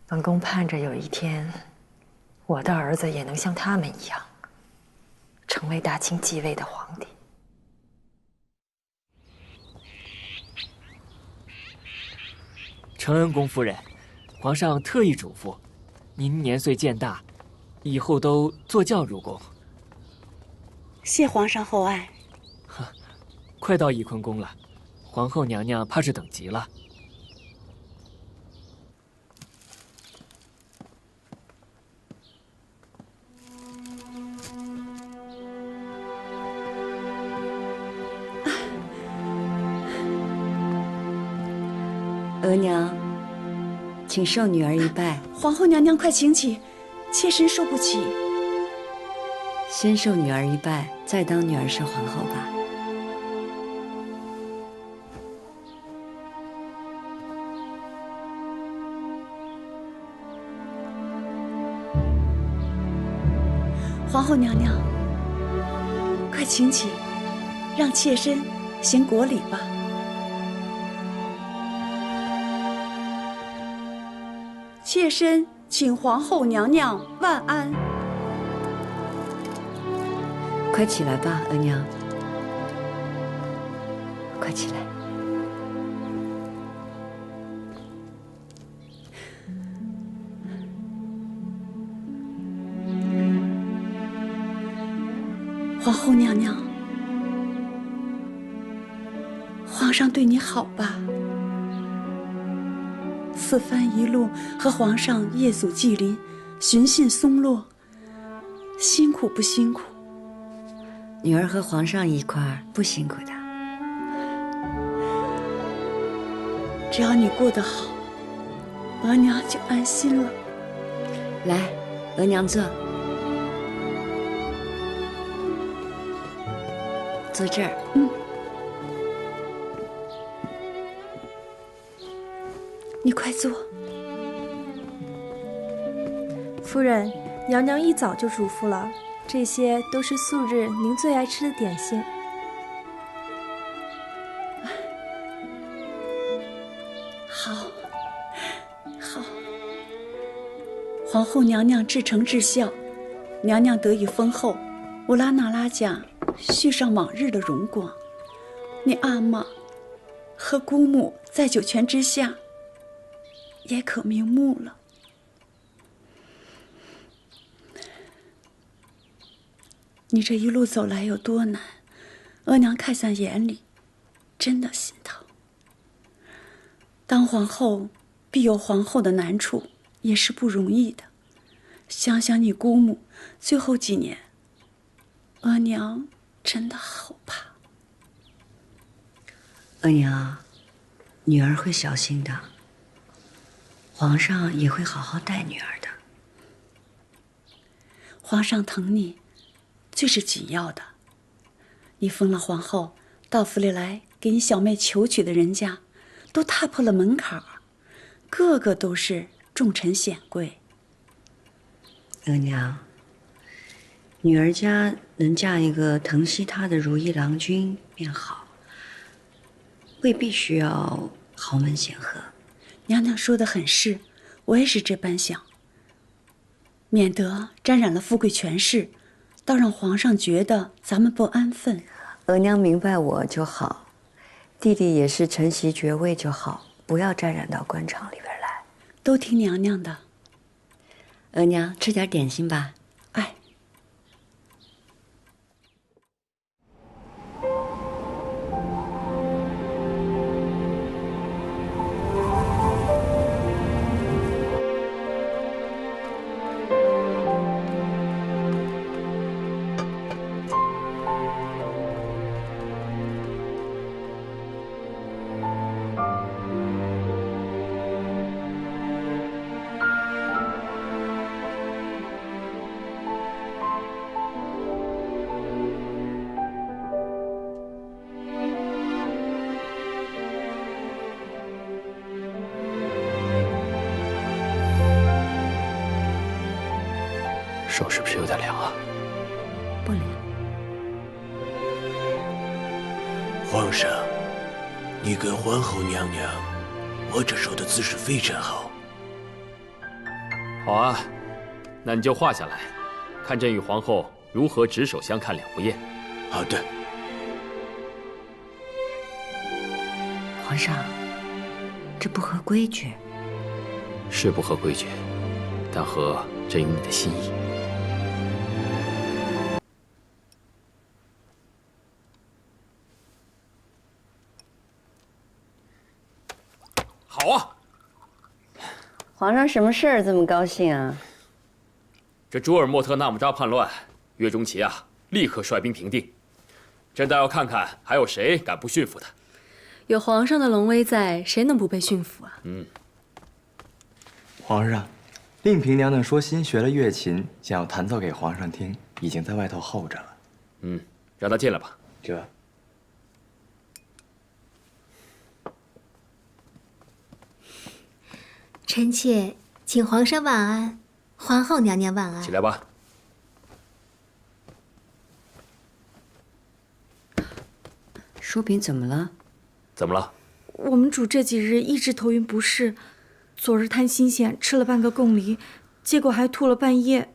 本宫盼着有一天，我的儿子也能像他们一样，成为大清继位的皇帝。承恩宫夫人，皇上特意嘱咐，您年岁渐大，以后都坐轿入宫。谢皇上厚爱。快到翊坤宫了，皇后娘娘怕是等急了。额娘，请受女儿一拜。皇后娘娘，快请起，妾身受不起。先受女儿一拜，再当女儿是皇后吧。皇后娘娘，快请起，让妾身行国礼吧。妾身请皇后娘娘万安。快起来吧，额娘，快起来。皇后娘娘，皇上对你好吧？此番一路和皇上夜宿祭林，寻衅松落，辛苦不辛苦？女儿和皇上一块儿不辛苦的。只要你过得好，额娘就安心了。来，额娘坐。坐这儿。你快坐。夫人，娘娘一早就嘱咐了，这些都是素日您最爱吃的点心。好，好。皇后娘娘至诚至孝，娘娘得以封后，乌拉那拉家续上往日的荣光。你阿玛和姑母在九泉之下，也可瞑目了。你这一路走来有多难，额娘看在眼里，真的心疼。当皇后必有皇后的难处，也是不容易的。想想你姑母最后几年，额娘真的好怕。额娘，女儿会小心的。皇上也会好好待女儿的。皇上疼你，最是紧要的。你封了皇后，到府里来给你小妹求娶的人家，都踏破了门槛儿，个个都是重臣显贵。额娘，女儿家能嫁一个疼惜她的如意郎君便好，未必需要豪门显赫。娘娘说的很是，我也是这般想，免得沾染了富贵权势，倒让皇上觉得咱们不安分。额娘明白我就好，弟弟也是承袭爵位就好，不要沾染到官场里边来。都听娘娘的。额娘吃点点心吧。手是不是有点凉啊？不凉。皇上，你跟皇后娘娘握着手的姿势非常好。好啊，那你就画下来，看朕与皇后如何执手相看两不厌。好的。皇上，这不合规矩。是不合规矩，但合朕与你的心意。好啊！皇上什么事儿这么高兴啊？这朱尔莫特纳木扎叛乱，岳钟琪啊，立刻率兵平定。朕倒要看看还有谁敢不驯服他。有皇上的龙威在，谁能不被驯服啊？皇上，令嫔娘娘说新学了乐琴，想要弹奏给皇上听，已经在外头候着了。让她进来吧。这。臣妾请皇上晚安，皇后娘娘晚安。起来吧。淑嫔怎么了？怎么了？我们主这几日一直头晕不适，昨日贪新鲜吃了半个贡梨，结果还吐了半夜。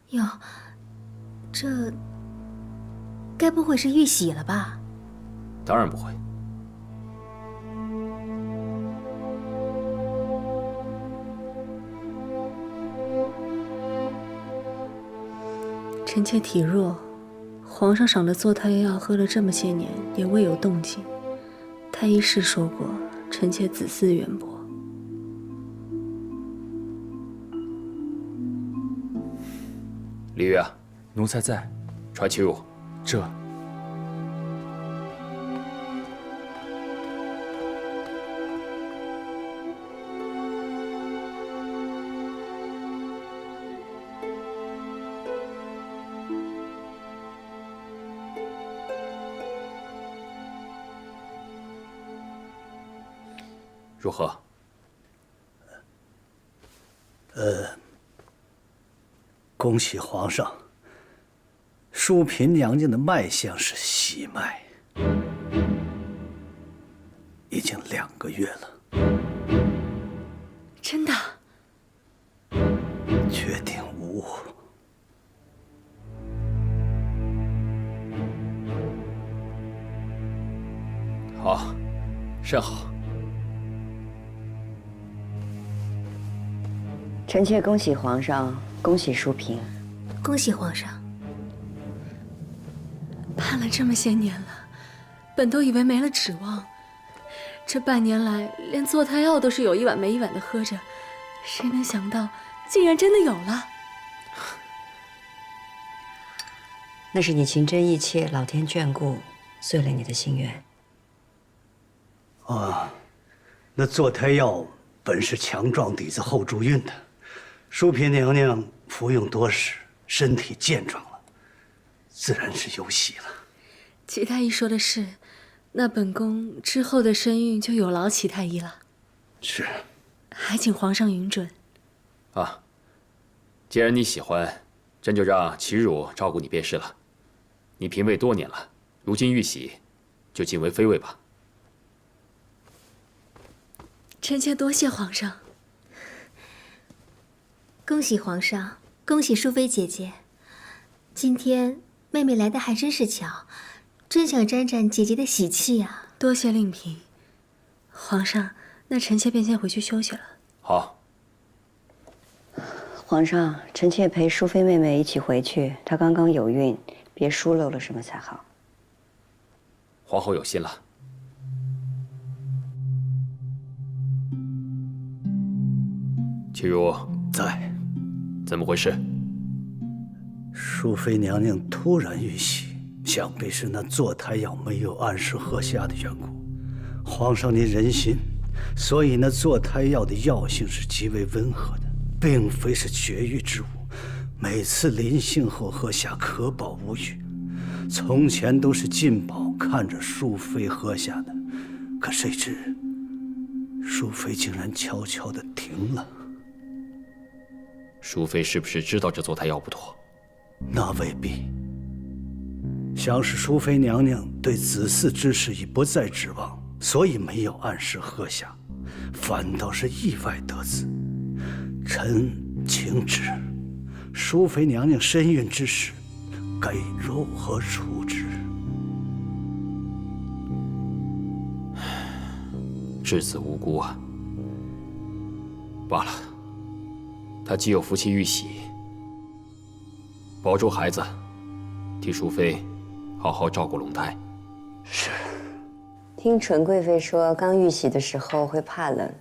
哟，这该不会是遇喜了吧？当然不会。臣妾体弱，皇上赏的坐胎药喝了这么些年，也未有动静。太医是说过，臣妾子嗣渊博。李煜啊，奴才在。传其入。这。如何？恭喜皇上，淑嫔娘娘的脉象是喜脉，已经2个月了。真的？确定无误。好，甚好。臣妾恭喜皇上，恭喜淑嫔，恭喜皇上。盼了这么些年了，本都以为没了指望，这半年来连坐胎药都是有一碗没一碗的喝着，谁能想到竟然真的有了？那是你情真意切，老天眷顾，遂了你的心愿。那坐胎药本是强壮底子后助孕的。淑嫔娘娘服用多时，身体健壮了，自然是有喜了。齐太医说的是，那本宫之后的身孕就有劳齐太医了。是，还请皇上允准。既然你喜欢，朕就让齐汝照顾你便是了。你嫔位多年了，如今遇喜，就晋为妃位吧。臣妾多谢皇上。恭喜皇上，恭喜淑妃姐姐。今天妹妹来的还真是巧，真想沾沾姐姐的喜气啊。多谢令嫔。皇上，那臣妾便先回去休息了。好。皇上，臣妾陪淑妃妹妹一起回去，她刚刚有孕，别疏漏了什么才好。皇后有心了。齐汝在。怎么回事？淑妃娘娘突然遇喜，想必是那坐胎药没有按时喝下的缘故。皇上您仁心，所以那坐胎药的药性是极为温和的，并非是绝育之物。每次临幸后喝下，可保无虞。从前都是进宝看着淑妃喝下的，可谁知淑妃竟然悄悄地停了。淑妃是不是知道这坐胎药不妥？那未必。想是淑妃娘娘对子嗣之事已不再指望，所以没有按时喝下，反倒是意外得子。臣请旨，淑妃娘娘身孕之事，该如何处置？稚子无辜啊。罢了，他既有福气玉玺，保住孩子，替淑妃好好照顾龙胎。是。听纯贵妃说，刚玉玺的时候会怕冷，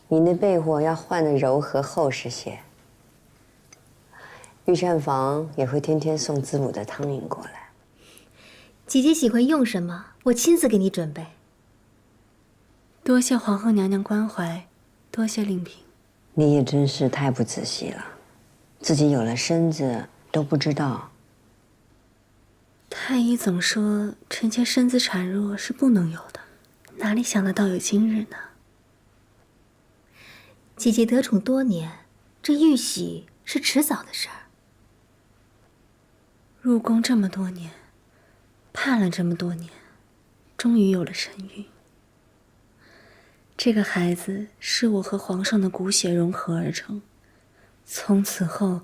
你那被窝要换得柔和厚实些。御膳房也会天天送滋补的汤饮过来。姐姐喜欢用什么，我亲自给你准备。多谢皇后娘娘关怀，多谢令嫔。你也真是太不仔细了，自己有了身子都不知道。太医总说臣妾身子孱弱是不能有的，哪里想得到有今日呢？姐姐得宠多年，这玉玺是迟早的事儿。入宫这么多年，盼了这么多年，终于有了身孕。这个孩子是我和皇上的骨血融合而成，从此后，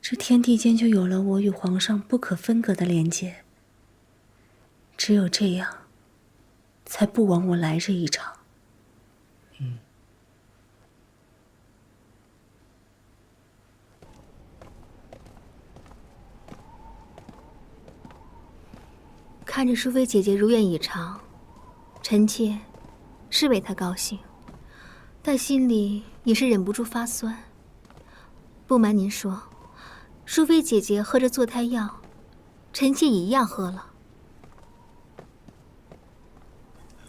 这天地间就有了我与皇上不可分割的连接。只有这样，才不枉我来这一场。看着淑妃姐姐如愿以偿，臣妾是为她高兴，但心里也是忍不住发酸。不瞒您说，淑妃姐姐喝着坐胎药，臣妾也一样喝了。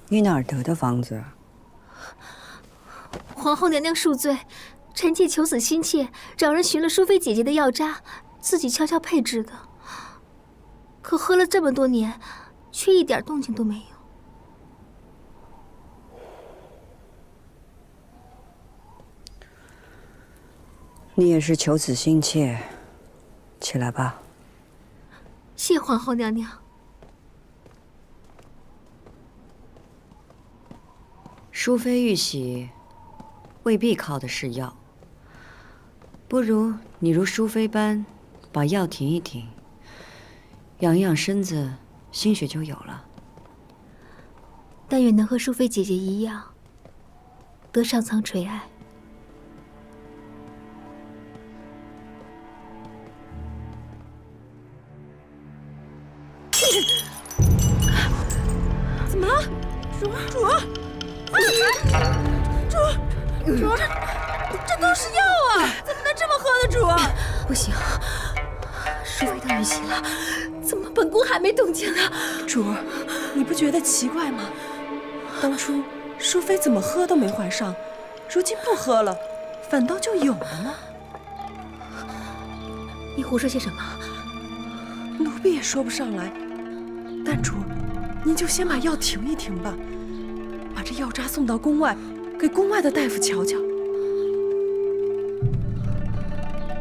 你哪儿得的方子？皇后娘娘恕罪，臣妾求死心切，找人寻了淑妃姐姐的药渣，自己悄悄配制的。可喝了这么多年，却一点动静都没有。你也是求子心切，起来吧。谢皇后娘娘。淑妃玉玺未必靠的是药，不如你如淑妃般把药停一停，养一养身子，心血就有了。但愿能和淑妃姐姐一样，得上苍垂爱。怎么了，主？这都是药啊！怎么能这么喝的，主？不行，淑妃的玉玺了，怎么本宫还没动静呢？主，你不觉得奇怪吗？当初淑妃怎么喝都没怀上，如今不喝了，反倒就有了呢？你胡说些什么？奴婢也说不上来。但主，您就先把药停一停吧，把这药渣送到宫外，给宫外的大夫瞧瞧。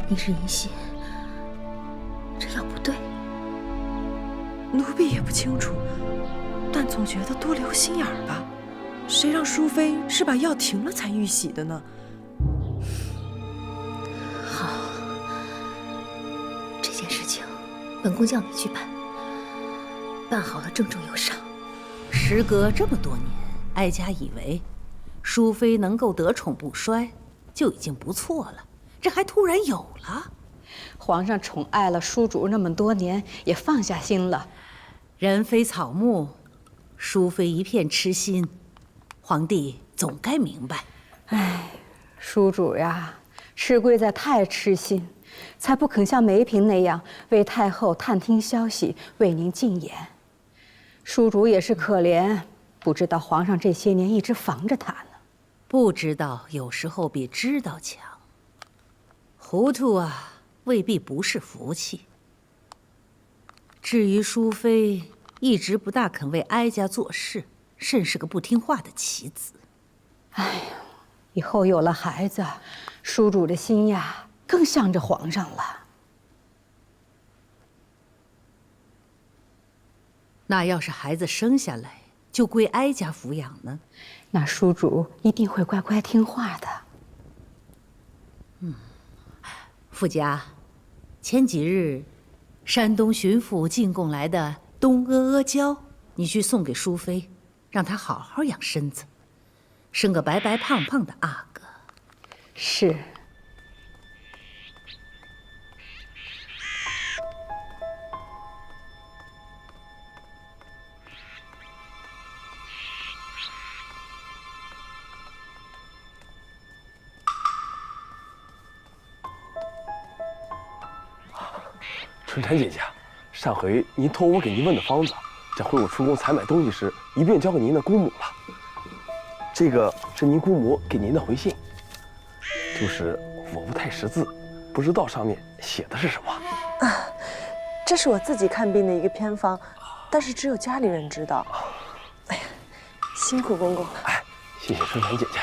你是疑心这药不对？奴婢也不清楚，但总觉得多留心眼儿吧。谁让淑妃是把药停了才玉玺的呢？好，这件事情本宫叫你去办，办好了郑重有赏。时隔这么多年，哀家以为淑妃能够得宠不衰就已经不错了，这还突然有了。皇上宠爱了淑主那么多年，也放下心了。人非草木，淑妃一片痴心，皇帝总该明白。唉，淑主呀，是贵在太痴心，才不肯像梅嫔那样为太后探听消息，为您进言。淑主也是可怜，不知道皇上这些年一直防着她呢。不知道有时候比知道强。糊涂啊，未必不是福气。至于淑妃一直不大肯为哀家做事，甚是个不听话的棋子。哎呀，以后有了孩子，叔主的心呀，更向着皇上了。那要是孩子生下来就归哀家抚养呢？那叔主一定会乖乖听话的。傅家，前几日山东巡抚进贡来的东阿阿胶，你去送给淑妃，让她好好养身子，生个白白胖胖的阿哥。是。春蝉姐姐，上回您托我给您问的方子，这回我出宫采买东西时，一并交给您的姑母了。这个是您姑母给您的回信，就是我不太识字，不知道上面写的是什么。这是我自己看病的一个偏方，但是只有家里人知道。哎呀，辛苦公公了。哎，谢谢春蝉姐姐。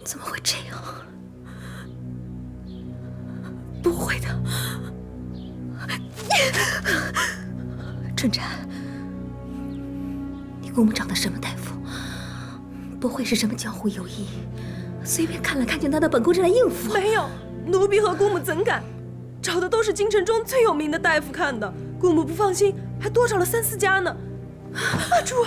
怎么会这样？不会的，春蝉，你姑母找的什么大夫？不会是什么江湖游医，随便看了看就拿到本宫这来应付？没有，奴婢和姑母怎敢？找的都是京城中最有名的大夫看的，姑母不放心，还多找了3、4家呢。阿珠。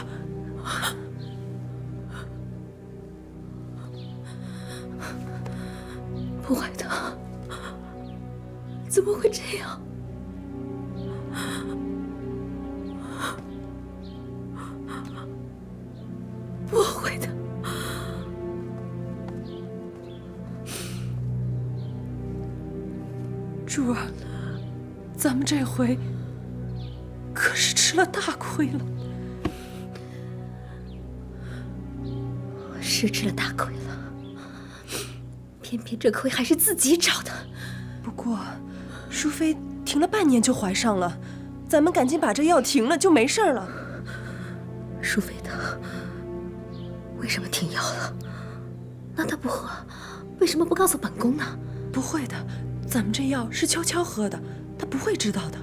不会的，怎么会这样？不会的，珠儿，咱们这回可是吃了大亏了。是吃了大亏了。偏偏这亏还是自己找的。不过，淑妃停了半年就怀上了，咱们赶紧把这药停了，就没事了。淑妃她为什么停药了？那她不喝，为什么不告诉本宫呢？不会的，咱们这药是悄悄喝的，她不会知道的。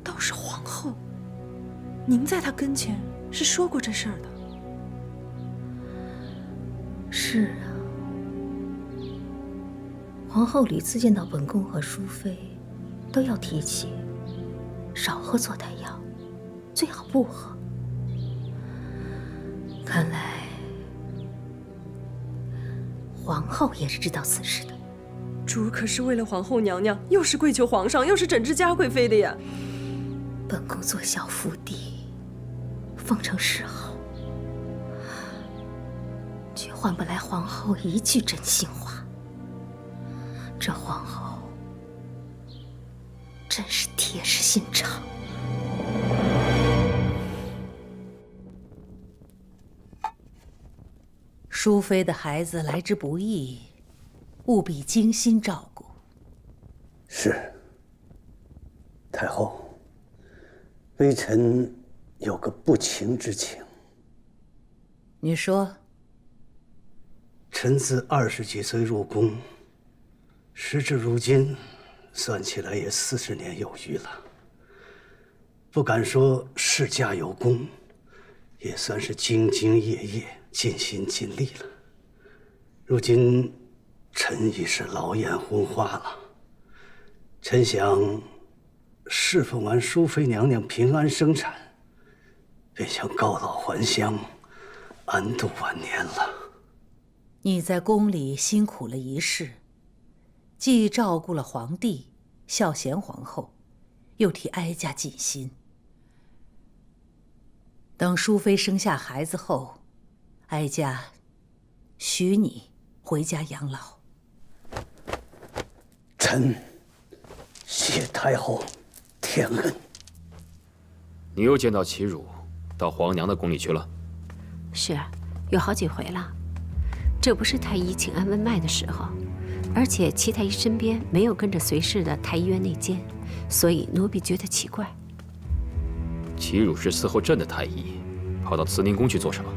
倒是皇后，您在她跟前是说过这事儿的。是啊，皇后屡次见到本宫和淑妃，都要提起少喝坐胎药，最好不喝。看来皇后也是知道此事的。珠儿可是为了皇后娘娘，又是跪求皇上，又是整治嘉贵妃的呀。本宫做小福帝，奉承示好，却换不来皇后一句真心话。这皇后真是铁石心肠。淑妃的孩子来之不易，务必精心照顾。是，太后，微臣有个不情之请。你说。臣自20几岁入宫，时至如今，算起来也40年有余了。不敢说世家有功，也算是兢兢业业、尽心尽力了。如今，臣已是老眼昏花了。臣想，侍奉完淑妃娘娘平安生产，便想告老还乡，安度晚年了。你在宫里辛苦了一世，既照顾了皇帝、孝贤皇后，又替哀家尽心。等淑妃生下孩子后，哀家许你回家养老。臣谢太后天恩。你又见到齐汝到皇娘的宫里去了？是，有好几回了。这不是太医请安问脉的时候，而且齐太医身边没有跟着随侍的太医院内监，所以奴婢觉得奇怪。齐汝是伺候朕的太医，跑到慈宁宫去做什么？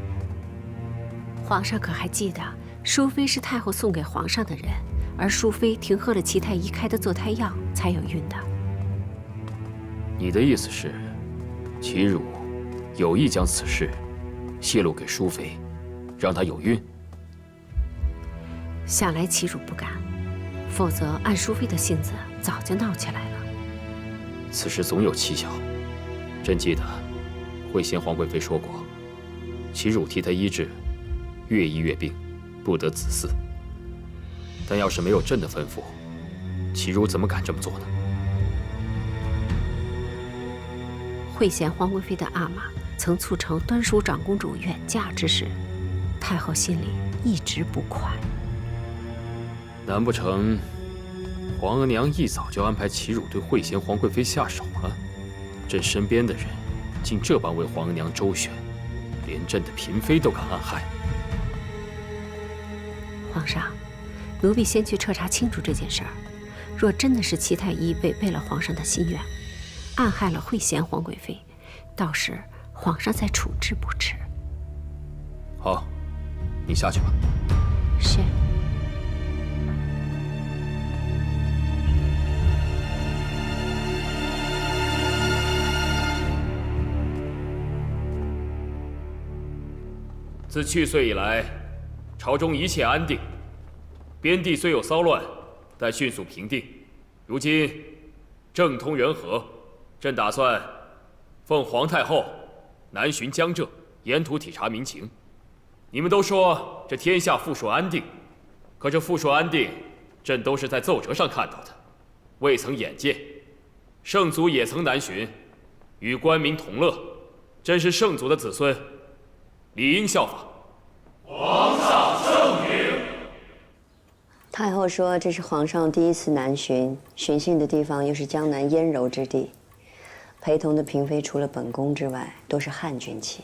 皇上可还记得，淑妃是太后送给皇上的人，而淑妃停喝了齐太医开的坐胎药，才有孕的。你的意思是，齐汝有意将此事泄露给淑妃，让她有孕？想来齐汝不敢，否则按淑妃的性子，早就闹起来了。此事总有蹊跷。朕记得，惠贤皇贵妃说过，齐汝替她医治，越医越病，不得子嗣。但要是没有朕的吩咐，齐汝怎么敢这么做呢？惠贤皇贵妃的阿玛曾促成端淑长公主远嫁之事，太后心里一直不快。难不成皇额娘一早就安排齐汝对惠贤皇贵妃下手了？朕身边的人竟这般为皇额娘周旋，连朕的嫔妃都敢暗害。皇上，奴婢先去彻查清楚这件事儿。若真的是齐太医违背了皇上的心愿，暗害了惠贤皇贵妃，到时皇上再处置不迟。好，你下去吧。是。自去岁以来，朝中一切安定，边地虽有骚乱，但迅速平定。如今政通人和，朕打算奉皇太后南巡江浙，沿途体察民情。你们都说这天下富庶安定，可这富庶安定，朕都是在奏折上看到的，未曾眼见。圣祖也曾南巡，与官民同乐，朕是圣祖的子孙，理应效仿。皇上圣明。太后说这是皇上第一次南巡，巡幸的地方又是江南燕柔之地，陪同的嫔妃除了本宫之外，都是汉军旗。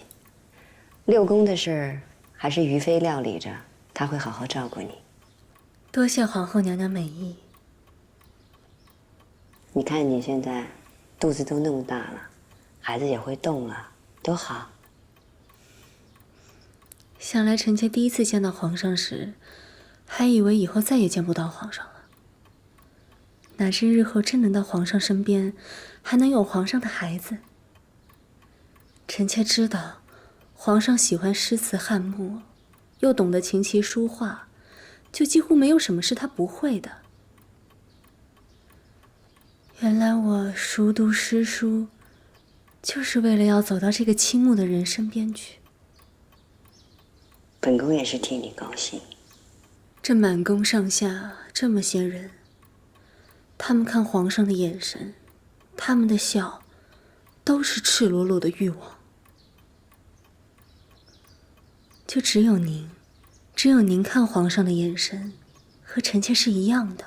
六宫的事儿还是于妃料理着，她会好好照顾你。多谢皇后娘娘美意。你看你现在肚子都那么大了，孩子也会动了，多好。想来臣妾第一次见到皇上时，还以为以后再也见不到皇上了。哪知日后真能到皇上身边，还能有皇上的孩子。臣妾知道，皇上喜欢诗词汉墨，又懂得琴棋书画，就几乎没有什么是他不会的。原来我熟读诗书，就是为了要走到这个倾慕的人身边去。本宫也是替你高兴。这满宫上下这么些人，他们看皇上的眼神，他们的笑，都是赤裸裸的欲望。就只有您看皇上的眼神，和臣妾是一样的。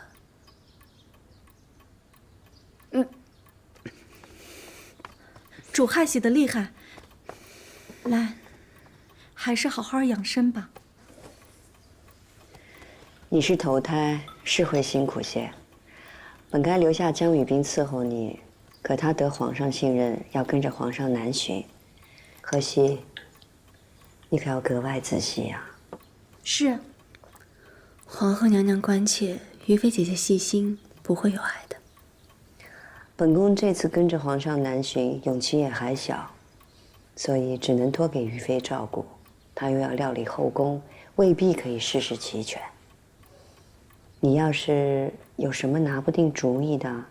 主害喜的厉害，来，还是好好养生吧。你是头胎，是会辛苦些。本该留下江雨冰伺候你，可他得皇上信任，要跟着皇上南巡。可惜，你可要格外仔细呀。是。皇后娘娘关切，于妃姐姐细心，不会有碍的。本宫这次跟着皇上南巡，永琪也还小，所以只能托给于妃照顾。她又要料理后宫，未必可以事事齐全。你要是有什么拿不定主意的，